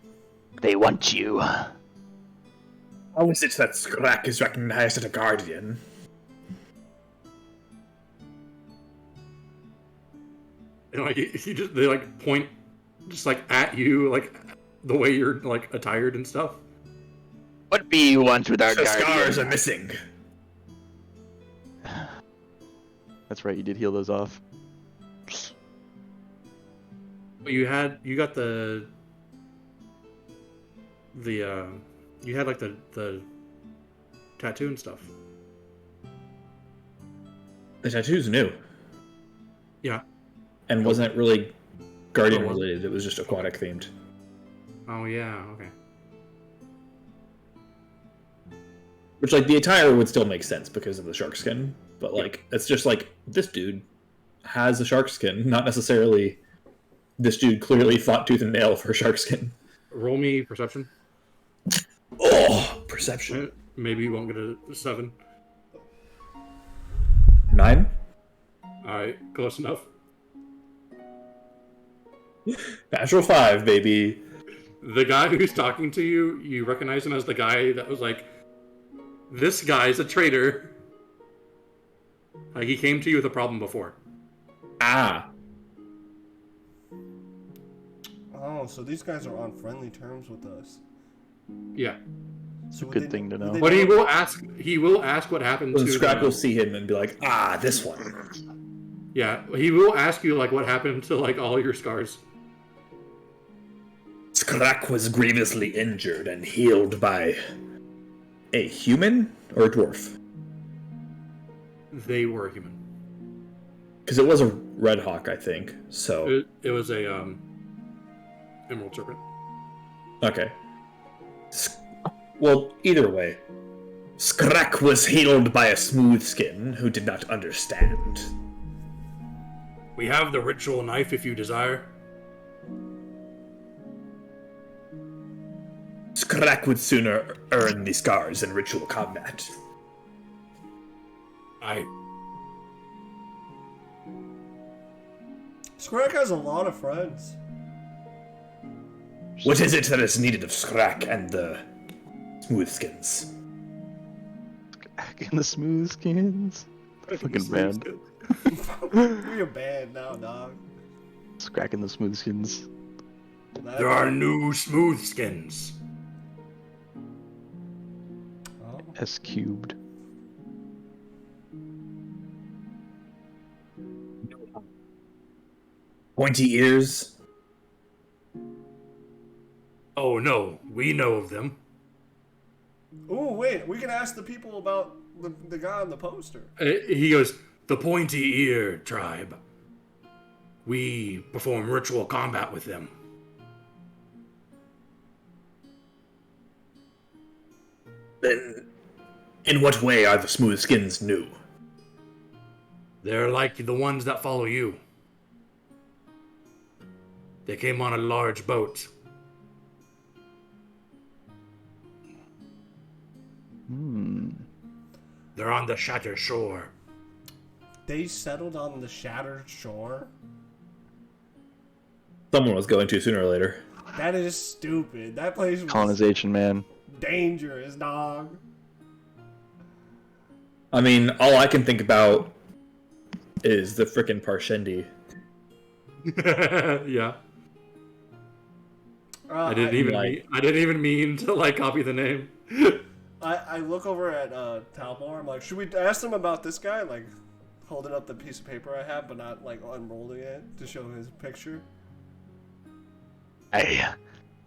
They want you. How is it that Scrack is recognized as a guardian? And like they like point just like at you, like the way you're like attired and stuff. What be you want with our The scars are guardian? missing. That's right, you did heal those off. But you got the you had like the tattoo and stuff. The tattoo's new. Yeah. And wasn't really guardian Oh, was it? related, it was just aquatic themed. Oh yeah, okay. Which, like, the attire would still make sense because of the shark skin, but, like, it's just like, this dude has a shark skin, not necessarily this dude clearly fought tooth and nail for a shark skin. Roll me perception. Oh, perception. Maybe you won't get a 7. 9? Alright, close enough. Natural 5, baby. The guy who's talking to you, you recognize him as the guy that was like, this guy's a traitor. Like, he came to you with a problem before. Ah. Oh, so these guys are on friendly terms with us. Yeah. So Good thing to know. But he will ask what happened So to Scrap the- will see him and be like, ah, this one. Yeah, he will ask you, like, what happened to, like, all your scars. Scrap was grievously injured and healed by a human or a dwarf? They were human. Because it was a red hawk, I think. So, It was a, emerald serpent. okay. Well, either way, Skrak was healed by a smooth skin who did not understand. We have the ritual knife if you desire. Skrak would sooner earn the scars in ritual combat. Skrak has a lot of friends. What is it that is needed of Skrak and the Smoothskins? In the smooth skins. Fucking band. We're a band now, dog. Scracking the smooth skins. There are new smooth skins. Oh. S cubed. Pointy ears. Oh no, we know of them. Ooh, wait, we can ask the people about the guy on the poster. He goes, the pointy ear tribe. We perform ritual combat with them. Then, in what way are the Smoothskins new? They're like the ones that follow you. They came on a large boat. They're on the Shattered Shore. They settled on the Shattered Shore? Someone was going to sooner or later. That is stupid. That place was Colonization, man. dangerous, dog. I mean, all I can think about is the frickin' Parshendi. Yeah. I I didn't even mean to like copy the name. I look over at Talmor. I'm like, should we ask them about this guy? Like, holding up the piece of paper I have, but not like unrolling it to show his picture. I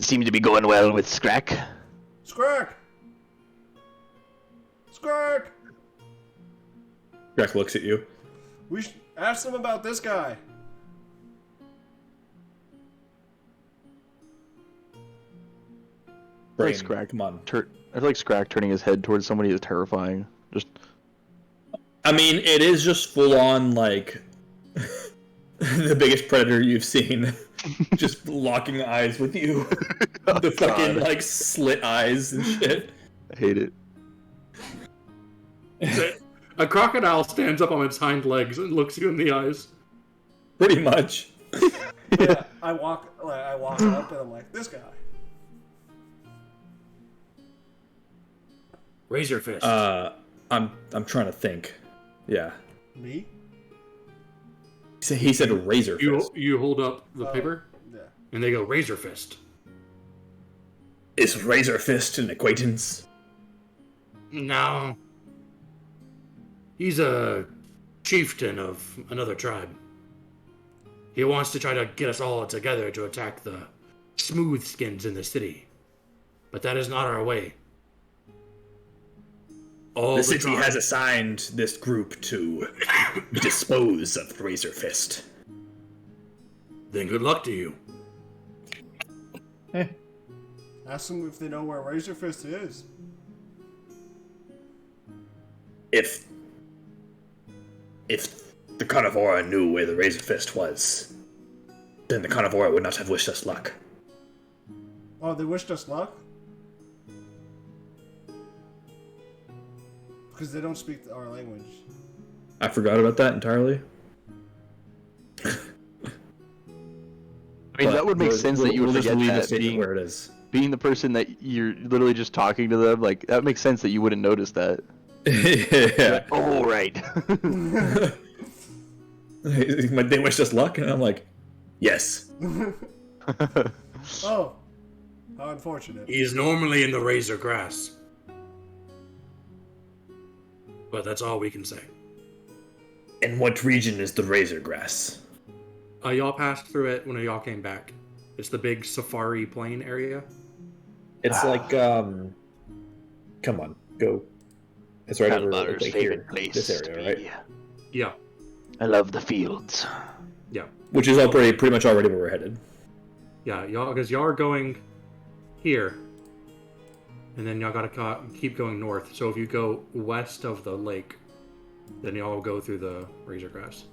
seem to be going well with Skrak. Skrak! Skrak! Greg looks at you. We should ask them about this guy. Brain, Like Skrak. come on. I feel like Skrak turning his head towards somebody is terrifying. Just I mean, it is just full on, like, the biggest predator you've seen. Just locking eyes with you. The fucking, like, slit eyes and shit. I hate it. A crocodile stands up on its hind legs and looks you in the eyes. Pretty much. Yeah, I walk up and I'm like, this guy. Razor fist. I'm trying to think. Yeah. Me? He said razor fist. You hold up the paper, Yeah. and they go razor fist. Is Razor Fist an acquaintance? No. He's a chieftain of another tribe. He wants to try to get us all together to attack the smooth skins in the city. But that is not our way. All The city tribe- has assigned this group to dispose of Razor Fist. Then good luck to you. Ask them if they know where Razor Fist is. If the Carnivora knew where the Razor Fist was, then the Carnivora would not have wished us luck. Oh, they wished us luck? Because they don't speak our language. I forgot about that entirely. I mean, that would make sense that you would just forget leave the that statement being, where it is. being the person that you're literally just talking to them. Like, that makes sense that you wouldn't notice that. Yeah. Oh, right. They wished us luck, and I'm like, yes. Oh, how unfortunate. He is normally in the razor grass. But that's all we can say. In what region is the Razor Grass? Y'all passed through it when y'all came back. It's the big safari plain area. It's like, come on, go. It's right over Kalbar's like favorite here, place this to area, be. right? Yeah. I love the fields. Yeah. Which is pretty much already where we're headed. Yeah, because y'all are going here. And then y'all gotta keep going north. So if you go west of the lake, then y'all go through the razor grass.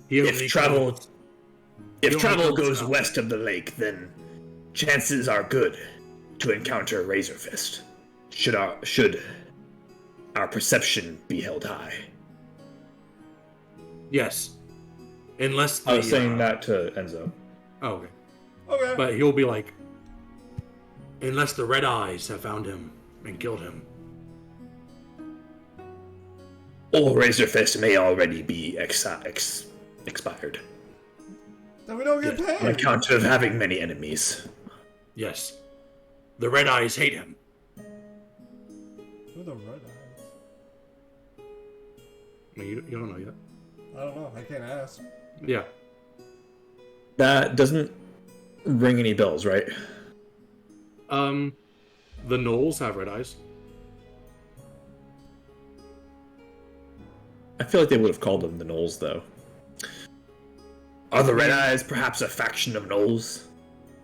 If travel If You only travel know goes stuff. west of the lake, then chances are good to encounter Razorfist. Should our perception be held high? Yes. Unless the, I was saying that to Enzo. Oh, okay. Okay. But he'll be like, unless the Red Eyes have found him and killed him. Or Razorfist may already be expired. Then we don't get On paid. account of having many enemies. Yes. The Red Eyes hate him. Who are the red eyes? I mean, you don't know yet. I don't know. I can't ask. Yeah. That doesn't ring any bells, right? The Knolls have Red Eyes. I feel like they would have called them the Knolls, though. Are the Red Eyes perhaps a faction of Knolls?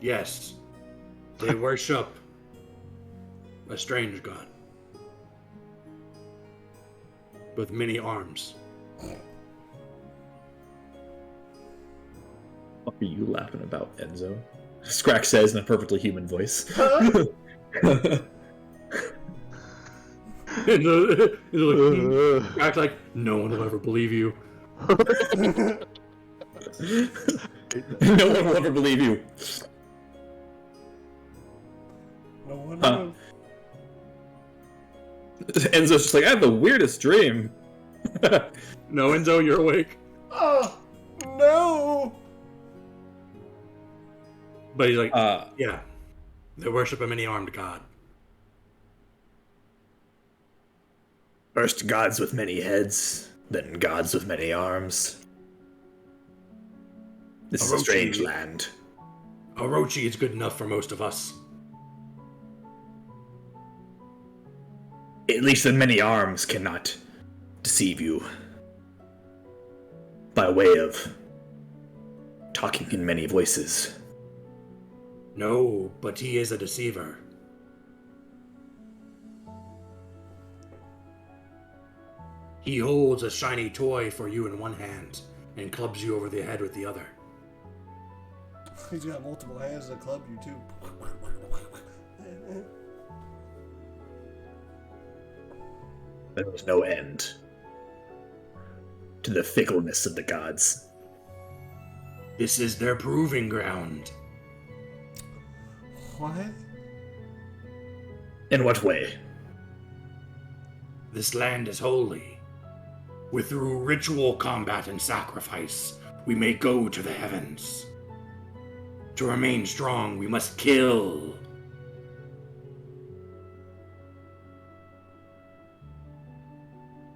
Yes. They worship a strange god. With many arms. What are you laughing about, Enzo? Scrack says in a perfectly human voice. And act like no one will ever believe you. No one will ever believe you. No one Huh. knows. Enzo's just like, I had the weirdest dream. No, Enzo, you're awake. Oh, no. But he's like, Uh, yeah. They worship a many-armed god. First gods with many heads, then gods with many arms. This is a Orochi. strange land. Orochi is good enough for most of us. At least the many arms cannot deceive you. By way of talking in many voices. No, but he is a deceiver. He holds a shiny toy for you in one hand and clubs you over the head with the other. He's got multiple hands that club you too. There was no end to the fickleness of the gods. This is their proving ground. What? In what way? This land is holy. With through ritual combat and sacrifice, we may go to the heavens. To remain strong, we must kill.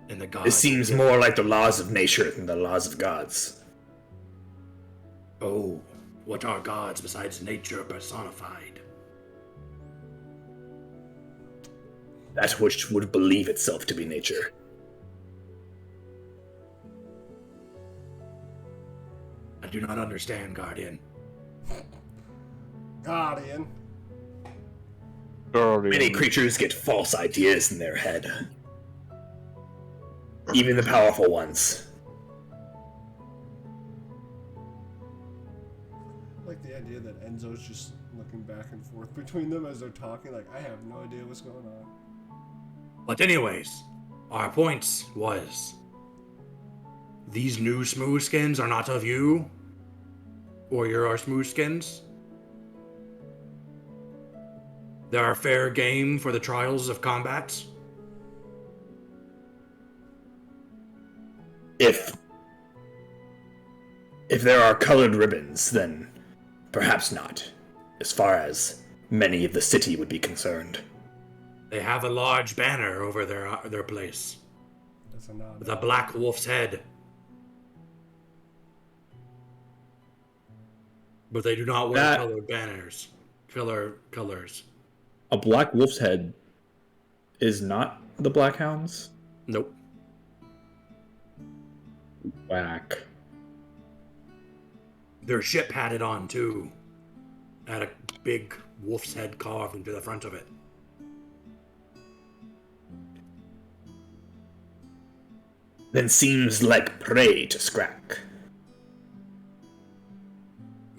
And the gods. It seems more like the laws of nature than the laws of gods. Oh, what are gods besides nature personified? That which would believe itself to be nature. I do not understand, Guardian. Guardian. Many creatures get false ideas in their head. Even the powerful ones. I like the idea that Enzo's just looking back and forth between them as they're talking, like, I have no idea what's going on. But anyways, our point was, these new smooth skins are not of you, or you're our smooth skins. They are fair game for the trials of combat. If there are colored ribbons, then perhaps not, as far as many of the city would be concerned. They have a large banner over their place, That's a nod. with a black wolf's head. But they do not wear That- colored banners. Colors. A black wolf's head is not the Black Hounds? Nope. Whack. Their ship had it on too. Had a big wolf's head carved into the front of it. Then seems like prey to Scrack.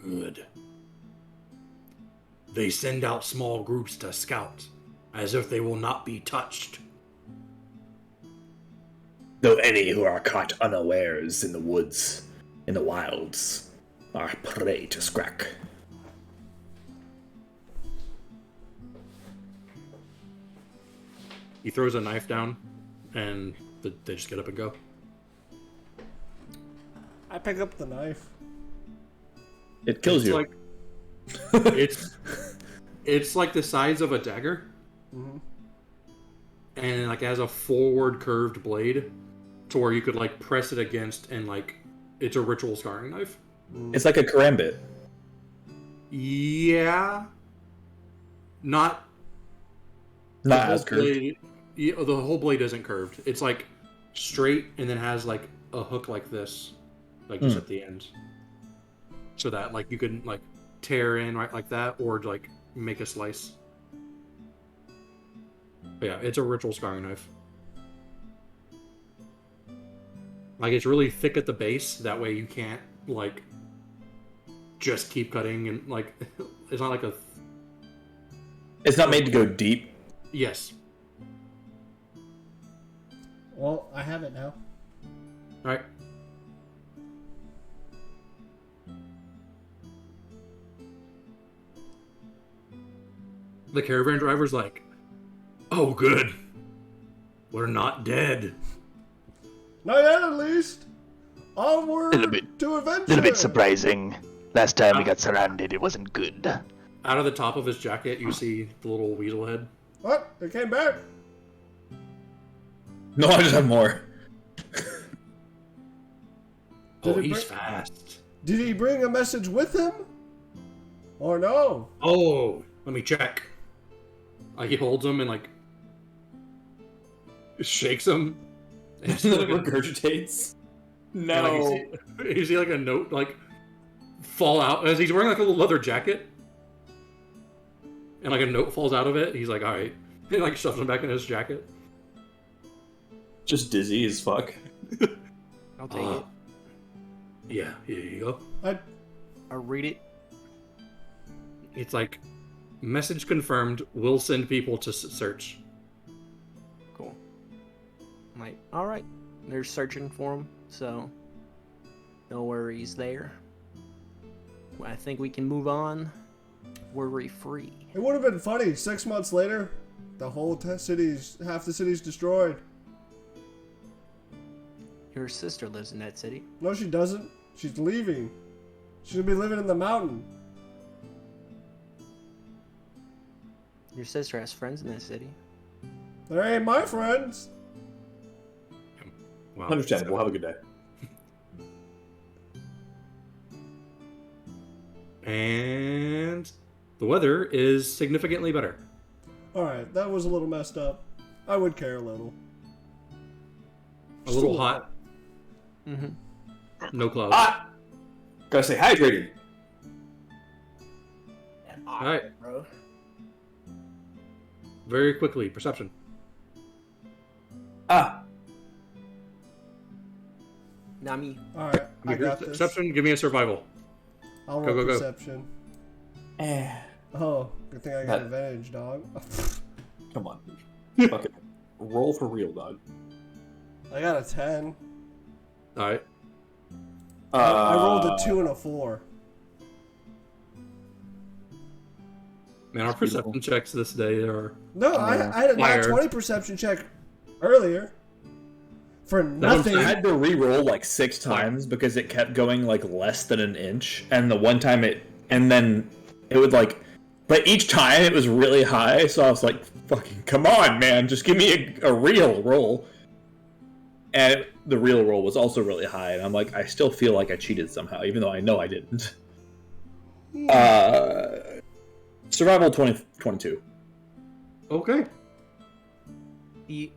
Good. They send out small groups to scout, as if they will not be touched. Though any who are caught unawares in the woods, in the wilds, are prey to Scrack. He throws a knife down, and they just get up and go. I pick up the knife. It kills you. Like, it's like the size of a dagger, and like it has a forward curved blade, to where you could like press it against, and like it's a ritual scarring knife. It's like a karambit. Yeah, not As curved. blade. Yeah, the whole blade isn't curved. It's like straight, and then has like a hook like this, like just at the end, so that like you can like tear in right like that, or like make a slice. But yeah, it's a ritual scarring knife. Like it's really thick at the base. That way you can't like just keep cutting, and like it's not like a. It's not made to go deep. Yes. Well, I have it now. All right. The caravan driver's like, "Oh, good. We're not dead." Not yet, at least. Onward to adventure. Little bit surprising. Last time we got surrounded, it wasn't good. Out of the top of his jacket, you see the little weasel head. What? It came back. No, I just have more. Oh, Did it he's break- fast. Did he bring a message with him? Or no? Oh, let me check. He holds him and like shakes him. And you see, It like, regurgitates. and, No. you see like a note like fall out as he's wearing like a little leather jacket, and like a note falls out of it. He's like, "All right," and like shoves him back in his jacket. Just dizzy as fuck. I'll take it. Yeah, here you go. I'll read it. It's like, message confirmed. We'll send people to search. Cool. I'm like, all right. They're searching for him, so no worries there. I think we can move on. Worry free. It would have been funny. 6 months later, the whole half the city's destroyed. Your sister lives in that city. No, she doesn't. She's leaving. She's gonna be living in the mountain. Your sister has friends in that city. They ain't my friends. Wow. Understandable. Have a good day. And the weather is significantly better. Alright, that was a little messed up. I would care a little. A little hot. Mm-hmm. No clouds. Ah! Gotta stay hydrated. All right. Bro. Very quickly, perception. Ah! Nami. Alright, I got this. Perception, give me a survival. I'll Go, roll go, go. perception. Eh. Oh, good thing I got That- advantage, dog. Come on. Fucking roll for real, dog. I got a 10. All right. I rolled a 2 and a 4. Man, our beautiful. perception checks this day are... No, I had a nat Fire. 20 perception check earlier. For what I'm nothing. I had to re-roll like 6 times because it kept going like less than an inch, and the one time and then it would like, but each time it was really high, so I was like, fucking come on, man, just give me a real roll. And the real roll was also really high, and I'm like, I still feel like I cheated somehow, even though I know I didn't. Survival 22. Okay.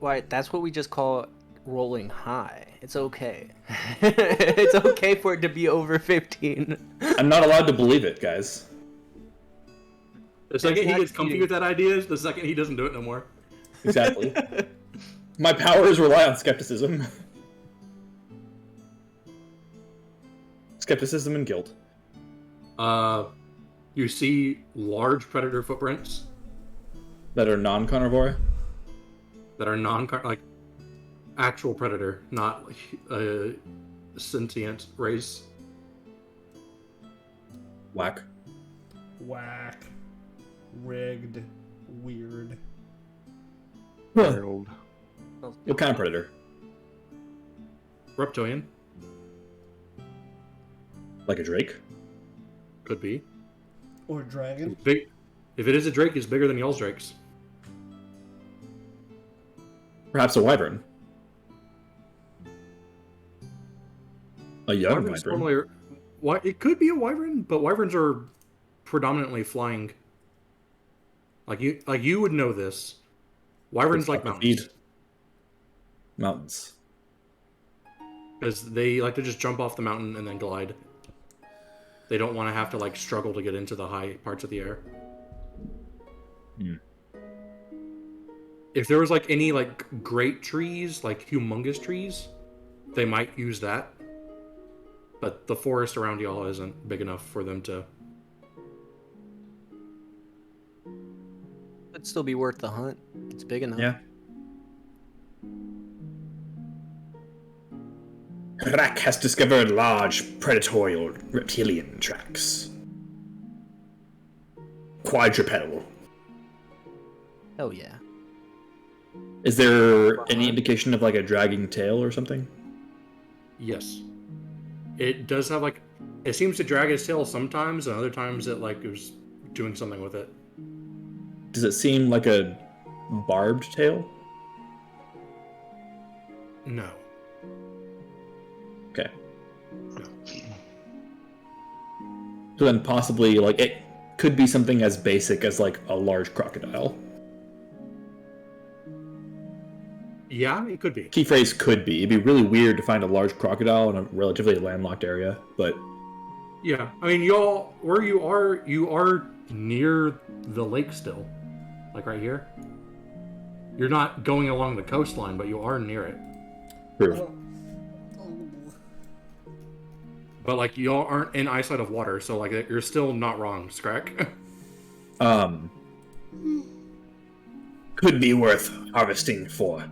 Why? That's what we just call rolling high. It's okay. It's okay for it to be over 15. I'm not allowed to believe it, guys. The second he not gets comfy cheating. with that idea is the second he doesn't do it no more. Exactly. My powers rely on skepticism. Skepticism and guilt. You see large predator footprints That are non-carnivore. that are like actual predator, not a sentient race. Whack. Whack. Rigged. Weird. Harold. What kind of predator? Reptilian Like a drake? could be Or dragon. big. If it is a drake, it's bigger than y'all's drakes. Perhaps a wyvern. A young Wyverns wyvern. normally it could be a wyvern, but wyverns are predominantly flying. Like you would know this. Wyverns like mountains Mountains. because they like to just jump off the mountain and then glide. They don't want to have to like struggle to get into the high parts of the air. Hmm. If there was like any like great trees, like humongous trees, they might use that. But the forest around y'all isn't big enough for them to. It'd still be worth the hunt. It's big enough. Yeah. Rack has discovered large predatory reptilian tracks. Quadrupedal. Hell yeah. Is there any indication of like a dragging tail or something? Yes. It does have like. It seems to drag its tail sometimes, and other times it like is doing something with it. Does it seem like a barbed tail? No. Okay. No. So then possibly like it could be something as basic as like a large crocodile. Yeah, it could be. Key phrase could be. It'd be really weird to find a large crocodile in a relatively landlocked area, but Yeah, I mean, y'all, where you are near the lake still, like right here. You're not going along the coastline, but you are near it. true. But like y'all aren't in eyesight of water, so like you're still not wrong, Scrack. Could be worth harvesting for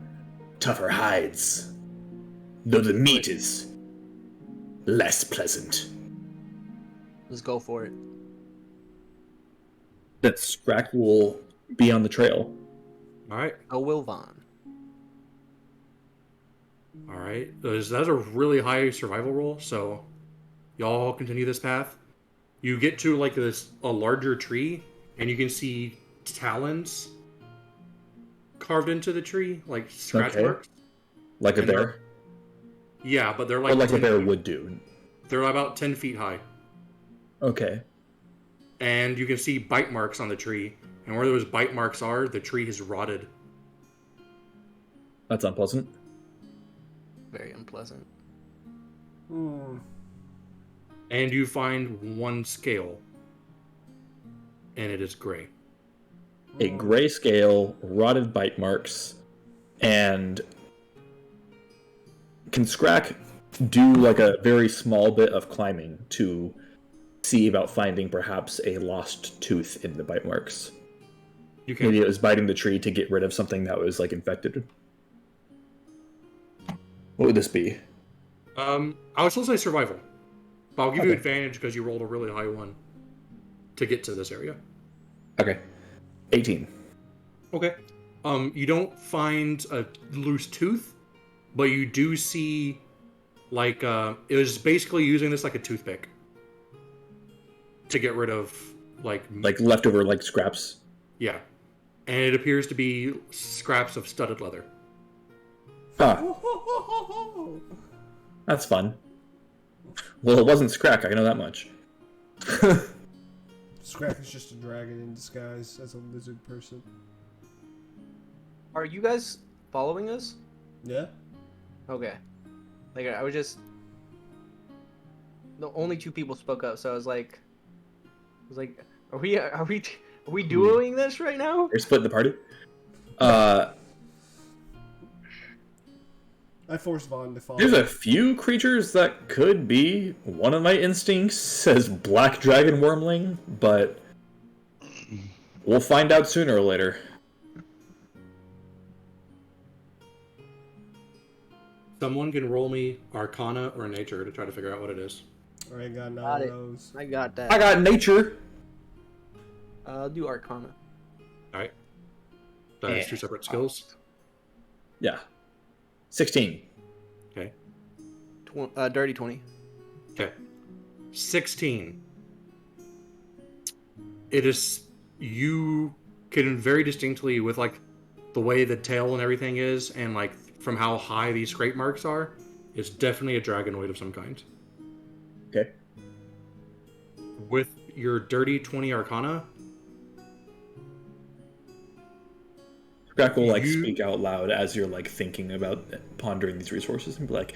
tougher hides, though the meat is less pleasant. Let's go for it. That Scrack will be on the trail. All right, Go Wilvon. all right. That's a really high survival roll, so y'all continue this path. You get to like a larger tree, and you can see talons carved into the tree, like scratch Okay. marks. Like a And bear? Yeah, but they're Or like like a 10 bear would do. They're about 10 feet high. Okay. And you can see bite marks on the tree. And where those bite marks are, the tree has rotted. That's unpleasant. Very unpleasant. Hmm. And you find one scale. And it is gray. A gray scale, rotted bite marks, and can Scrack do like a very small bit of climbing to see about finding perhaps a lost tooth in the bite marks? You can. Maybe it was biting the tree to get rid of something that was like infected. What would this be? I would still say survival. But I'll give you Okay. advantage because you rolled a really high one to get to this area. Okay. 18. Okay. You don't find a loose tooth, but you do see, like, it was basically using this like a toothpick to get rid of, like Leftover like scraps. yeah. And it appears to be scraps of studded leather. Huh. That's fun. Well, it wasn't Scrack, I know that much. Scrack is just a dragon in disguise as a lizard person. Are you guys following us? Yeah? Okay. Like I was just the only two people spoke up, so I was like, are we duoing this right now? You're splitting the party? I force Vaughn to follow. There's a few creatures that could be. One of my instincts says black dragon wormling, but we'll find out sooner or later. Someone can roll me Arcana or Nature to try to figure out what it is. I ain't got none Got of it. those. I got that. I got nature. I'll do Arcana. All right. That is 2 separate skills. Yeah. 16. Okay. Dirty 20. Okay. 16. It is, you can very distinctly, with like the way the tail and everything is, and like from how high these scrape marks are, it's definitely a dragonoid of some kind. Okay. With your dirty 20 Arcana, Scrack will like You- speak out loud as you're like thinking about pondering these resources and be like,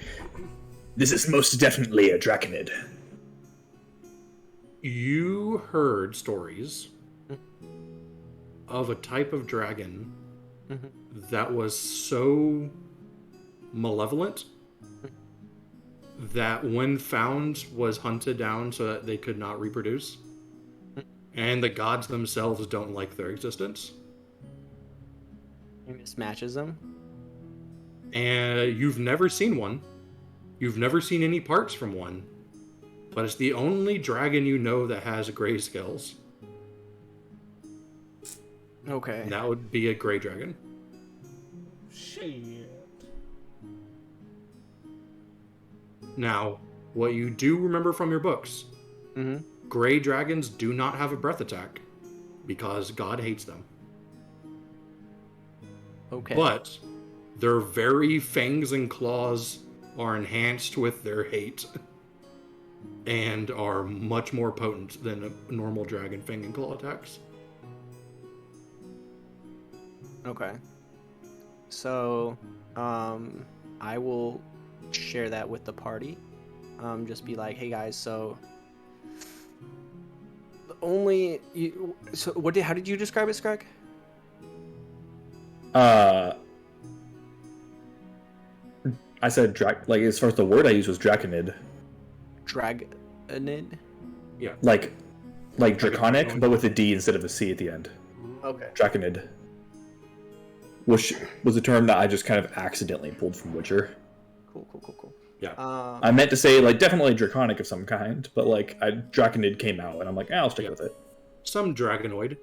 "This is most definitely a draconid." you heard stories of a type of dragon that was so malevolent that when found was hunted down so that they could not reproduce, and the gods themselves don't like their existence. It mismatches them. And you've never seen one. You've never seen any parts from one. But it's the only dragon you know that has gray scales. Okay. And that would be a gray dragon. Shit. Now, what you do remember from your books, Mm-hmm. gray dragons do not have a breath attack because God hates them. Okay. But their very fangs and claws are enhanced with their hate and are much more potent than a normal dragon fang and claw attacks. Okay. So, I will share that with the party. Just be like, hey guys, so the only how did you describe it, Scrag? I said like as far as the word I used was draconid, Dragonid? like draconic, but with a D instead of a C at the end. Okay. Draconid, which was a term that I just kind of accidentally pulled from Witcher. Cool. Yeah. I meant to say like definitely draconic of some kind, but like draconid came out, and I'm like, I'll stick with it. Some dragonoid.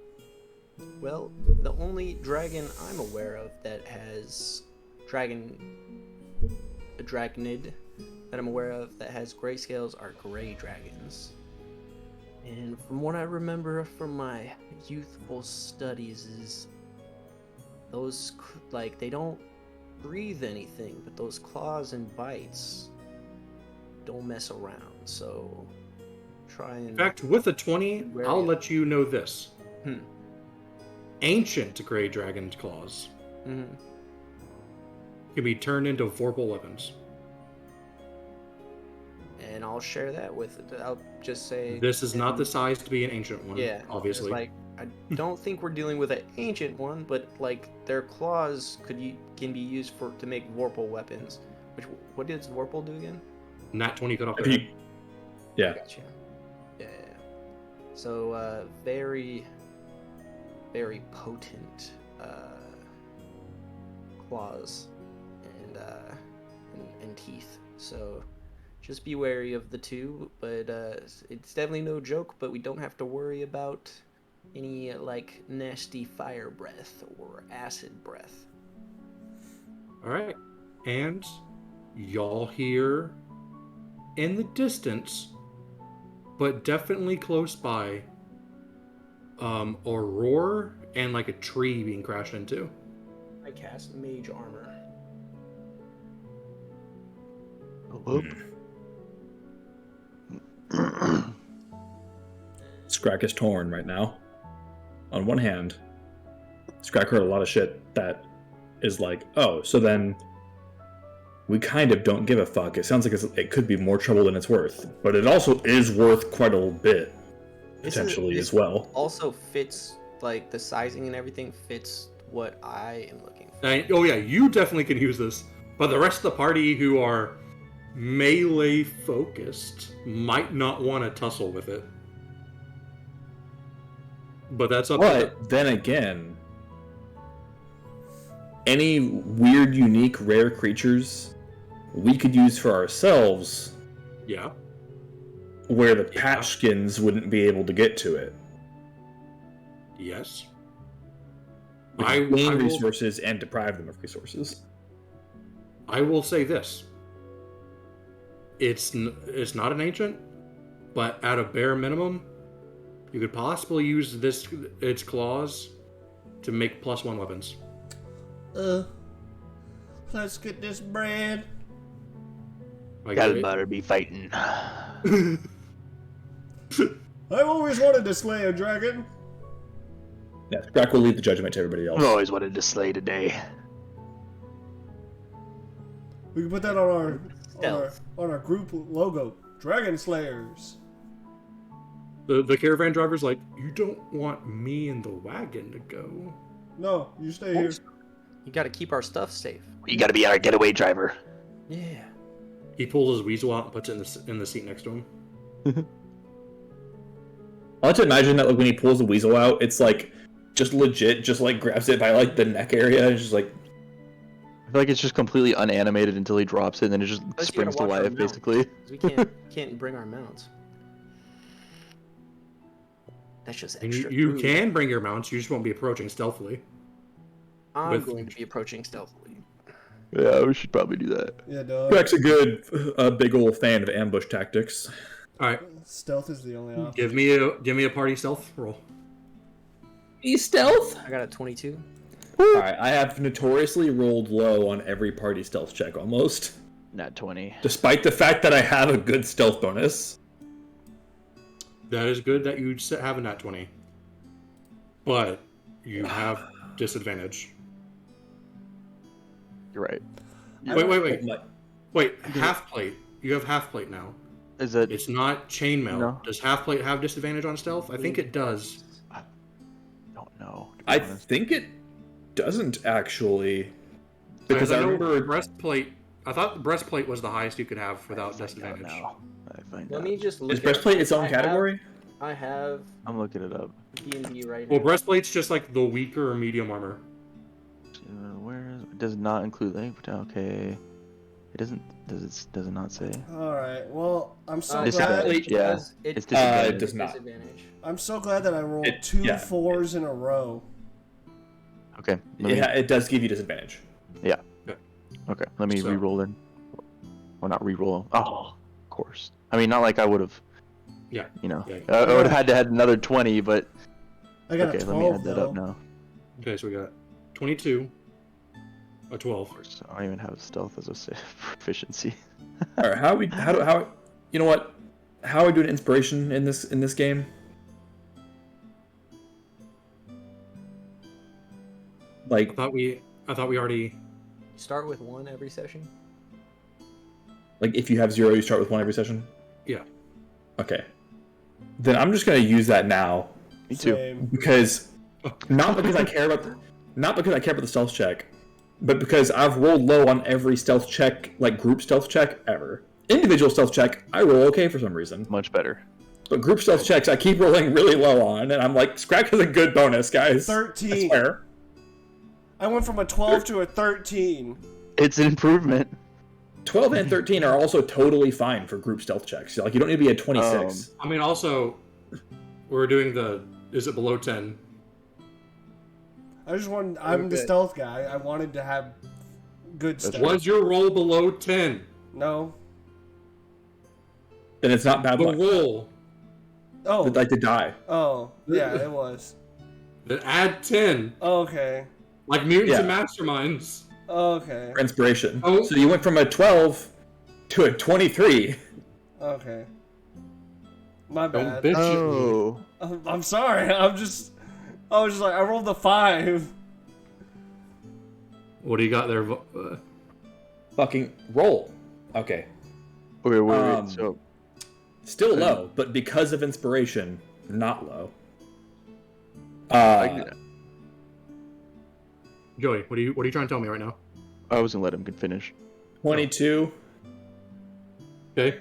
Well, the only dragon I'm aware of that has dragonid that I'm aware of that has gray scales are gray dragons. And from what I remember from my youthful studies is those, like, they don't breathe anything, but those claws and bites don't mess around, so try and... In fact, with a 20, Where I'll you- let you know this. Hmm. Ancient gray dragon's claws Mhm. can be turned into vorpal weapons. And I'll share that with, I'll just say... This is not the size to be an ancient one, Yeah, obviously. it's like, I don't think we're dealing with an ancient one, but like their claws can be used to make vorpal weapons. Which, what does vorpal do again? Nat 20 cut off If their you- head. Yeah. Gotcha. Yeah. So very, very potent claws and teeth. So just be wary of the two. But it's definitely no joke. But we don't have to worry about any like nasty fire breath or acid breath. Alright. And y'all hear in the distance, but definitely close by, a roar and like a tree being crashed into. I cast mage armor. Scrack is torn right now. On one hand, Scrack heard a lot of shit that is like, oh, so then we kind of don't give a fuck. It sounds like it could be more trouble than it's worth, but it also is worth quite a little bit, potentially, This as well. also fits, like, the sizing and everything fits what I am looking for. Oh yeah, you definitely can use this. But the rest of the party who are melee focused might not want to tussle with it. But that's up to them. But then again, any weird, unique, rare creatures we could use for ourselves, Yeah. where the patchkins wouldn't be able to get to it. Yes. We I could gain will- resources and deprive them of resources. I will say this. It's not an ancient, but at a bare minimum, you could possibly use its claws to make +1 weapons. Let's get this bread. Like, Galbar be fighting. I've always wanted to slay a dragon. Yeah, Drac will leave the judgment to everybody else. I've always wanted to slay today. We can put that on Stealth. our group logo. Dragon Slayers. the caravan driver's like, you don't want me in the wagon to go. No, you stay here. You got to keep our stuff safe. You gotta be our getaway driver. Yeah. He pulls his weasel out and puts it in the seat next to him. I like to imagine that like when he pulls the weasel out, it's like just legit, just like grabs it by like the neck area and just like I feel like it's just completely unanimated until he drops it, and then it just Plus, you springs to gotta watch our life, mounts, basically. 'cause we can't bring our mounts. That's just And extra. you food. can bring your mounts, you just won't be approaching stealthily. I'm with- going to be approaching stealthily. Yeah, we should probably do that. Yeah, dog. Drax a good, big old fan of ambush tactics. All right, Stealth is the only option. give me a party stealth roll. Stealth. I got a 22. All right, I have notoriously rolled low on every party stealth check almost, Nat 20. despite the fact that I have a good stealth bonus. That is good that you have a nat 20, but you have disadvantage. You're right. Wait. Half plate. You have half plate now. Is that It's not chainmail. No. Does half plate have disadvantage on stealth? I think it does. I don't know. to be I honest. think it doesn't actually, because I know remember. breastplate. I thought the breastplate was the highest you could have without Find out disadvantage. now. I find Let out. me just look. Is at- breastplate its own I have- category? I have I'm looking it up. D&D right Well, now. breastplate's just like the weaker or medium armor. Where is it? Does not include okay. It doesn't. Does it not say? All right. Well, I'm so Disadvantage, glad. yeah. It It's it does not. Disadvantage. I'm so glad that I rolled It- two yeah. 4s in a row. Okay. Let me, Yeah, it does give you disadvantage. Okay. Let me So- re-roll then. Or not re-roll. Oh, of course. I mean, not like I would have. Yeah. You know, Yeah. I would have had to had another 20, but I got okay. a Let 12 me add that though. up now. Okay, so we got 22, a 12. Of course, I don't even have stealth as a proficiency. All right, how you know what? How are we doing inspiration in this game? Like, I thought we already. Start with 1 every session. if you have 0, you start with 1 every session. Yeah. Okay. Then I'm just gonna use that now Me too. Same. because not because I care about the stealth check, but because I've rolled low on every stealth check, like group stealth check ever. Individual stealth check, I roll okay for some reason. Much better. But group stealth checks, I keep rolling really low on, and I'm like, Scrack has a good bonus, guys. 13. I swear. I went from a 12 to a 13. It's an improvement. 12 and 13 are also totally fine for group stealth checks. Like, you don't need to be at 26. I mean, also, we're doing is it below 10? I just wanted. I'm the Okay. stealth guy. I wanted to have good stealth. Was your roll below 10? No. Then it's not bad The luck. roll. Oh. Like to die. Oh. Yeah, it was. Then add 10. Okay. Like mutants Yeah. and masterminds. Okay. For inspiration. Oh. So you went from a 12 to a 23. Okay. My Don't bad. bitch at me. Oh. I'm sorry. I was just like, I rolled the 5. What do you got there? Fucking roll. Okay. Wait. So Still low, but because of inspiration, not low. Joey, what are you trying to tell me right now? I was gonna let him finish. 22. Okay.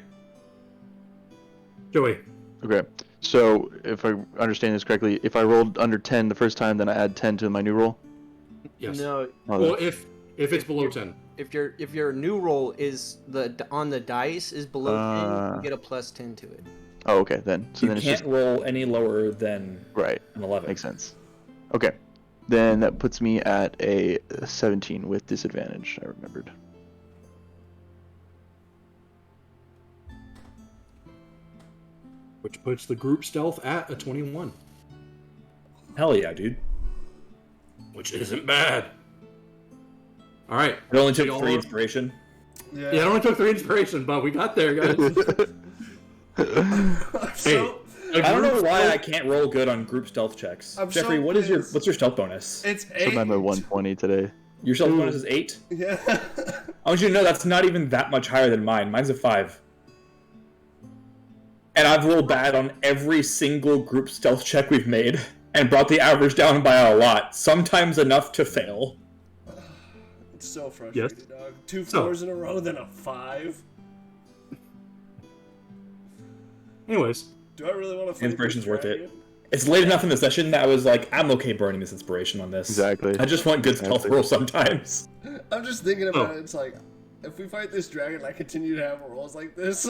Joey. Okay. So if I understand this correctly, if I rolled under 10 the first time, then I add 10 to my new roll. Yes. No. Oh, Well, if it's below 10. If your new roll is on the dice is below 10, you get a plus 10 to it. Oh, okay then. So You then it's can't just roll any lower than right. an 11. Makes sense. Okay. Then that puts me at a 17 with disadvantage. I remembered. Which puts the group stealth at a 21. Hell yeah, dude. Which isn't bad. Alright. It only took Y'all- 3 inspiration. Yeah. Yeah, it only took 3 inspiration, but we got there, guys. So, I don't know why I can't roll good on group stealth checks. I'm Jeffrey, so what's your pissed. stealth bonus? it's So 8. I'm at 120 today. Your stealth bonus is 8? Yeah. I want you to know that's not even that much higher than mine. Mine's a 5. And I've rolled bad on every single group stealth check we've made and brought the average down by a lot, sometimes enough to fail. It's so frustrating, Yes. dog. 2 4s in a row, then a 5. Anyways. Do I really want to fight Inspiration's this worth it. dragon? It's late enough in the session that I was like, I'm okay burning this inspiration on this. Exactly. I just want good stealth Exactly. rolls sometimes. I'm just thinking about Oh. it. It's like, if we fight this dragon and I continue to have rolls like this,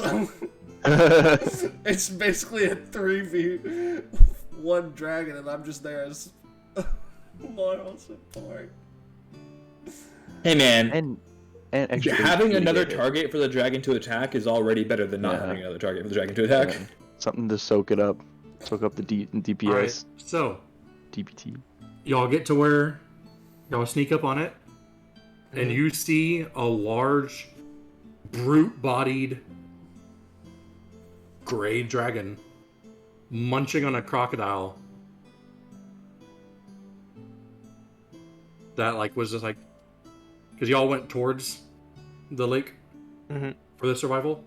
it's basically a 3v1 dragon, and I'm just there as moral support. Hey man, and extra having HP another to get it. target for the dragon to attack is already better than not Yeah. having another target for the dragon to attack. Yeah. Something to soak it up. Soak up the DPS. Alright, so DPT. y'all get to where y'all sneak up on it, and you see a large, brute-bodied gray dragon munching on a crocodile that was just because y'all went towards the lake Mhm. for the survival.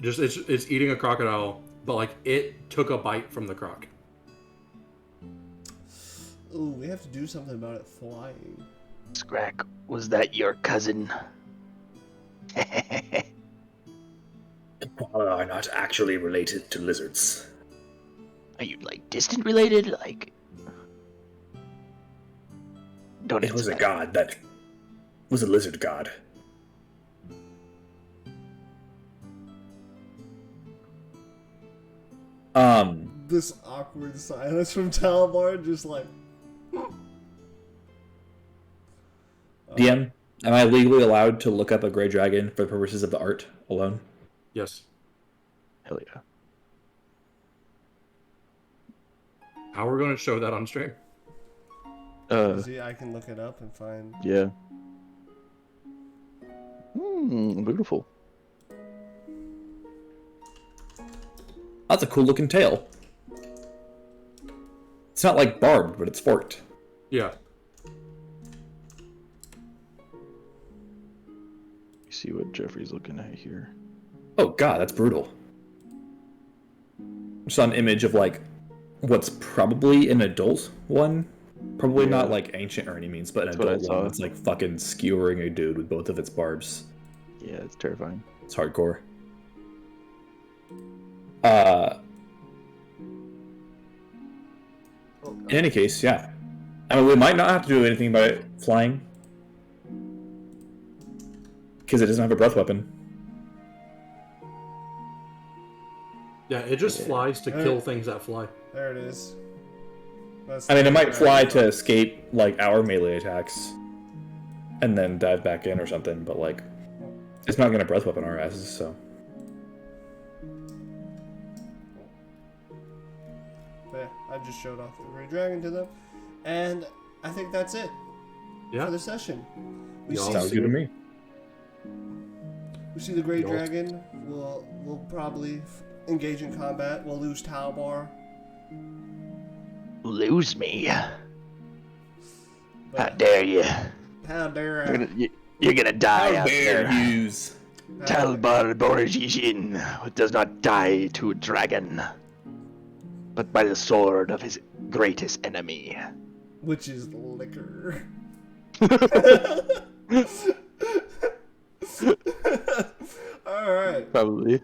It's eating a crocodile, but it took a bite from the croc. Ooh, we have to do something about it flying. Scrack, was that your cousin? Are not actually related to lizards. Are you distant related? Don't It was a answer that. god that was a lizard god. This awkward silence from Talbar, just DM, am I legally allowed to look up a gray dragon for the purposes of the art alone? Yes. Hell yeah. How are we going to show that on stream? See, I can look it up and find. Yeah. Beautiful. That's a cool looking tail. It's not like barbed, but it's forked. Yeah. You see what Jeffrey's looking at here. Oh god, that's brutal. Just an image of what's probably an adult one. Probably Yeah. not ancient or any means, but an That's what I adult one saw. that's fucking skewering a dude with both of its barbs. Yeah, it's terrifying. It's hardcore. In any case, yeah. I mean, we might not have to do anything about it flying. Because it doesn't have a breath weapon. Yeah, it just flies to kill things that fly. There it is. That's I mean, it the might fly dragon. to escape, our melee attacks. And then dive back in or something, but, it's not gonna breath weapon our asses, so... But yeah, I just showed off the Grey Dragon to them. And I think that's it for Yeah. the session. We Y'all see, Sounds good to me. we see the Grey Y'all- Dragon. We'll probably engage in combat. We'll lose Talbar. Lose me? How But dare you? how dare You're I? gonna, You're gonna die How out dare there. use... Talbar Borjishin does not die to a dragon, but by the sword of his greatest enemy. Which is liquor. All right. Probably.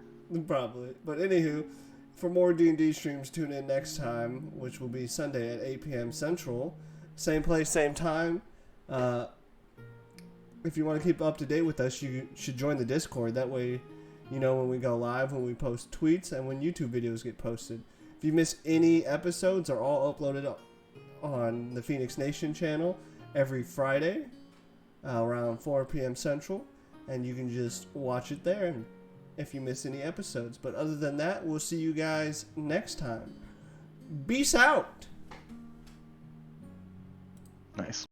Probably. But anywho, for more D&D streams, tune in next time, which will be Sunday at 8 p.m. Central. Same place, same time. If you want to keep up to date with us, you should join the Discord. That way, you know when we go live, when we post tweets, and when YouTube videos get posted. If you miss any episodes, are all uploaded on the Phoenix Nation channel every Friday around 4 p.m. Central. And you can just watch it there if you miss any episodes. But other than that, we'll see you guys next time. Peace out! Nice.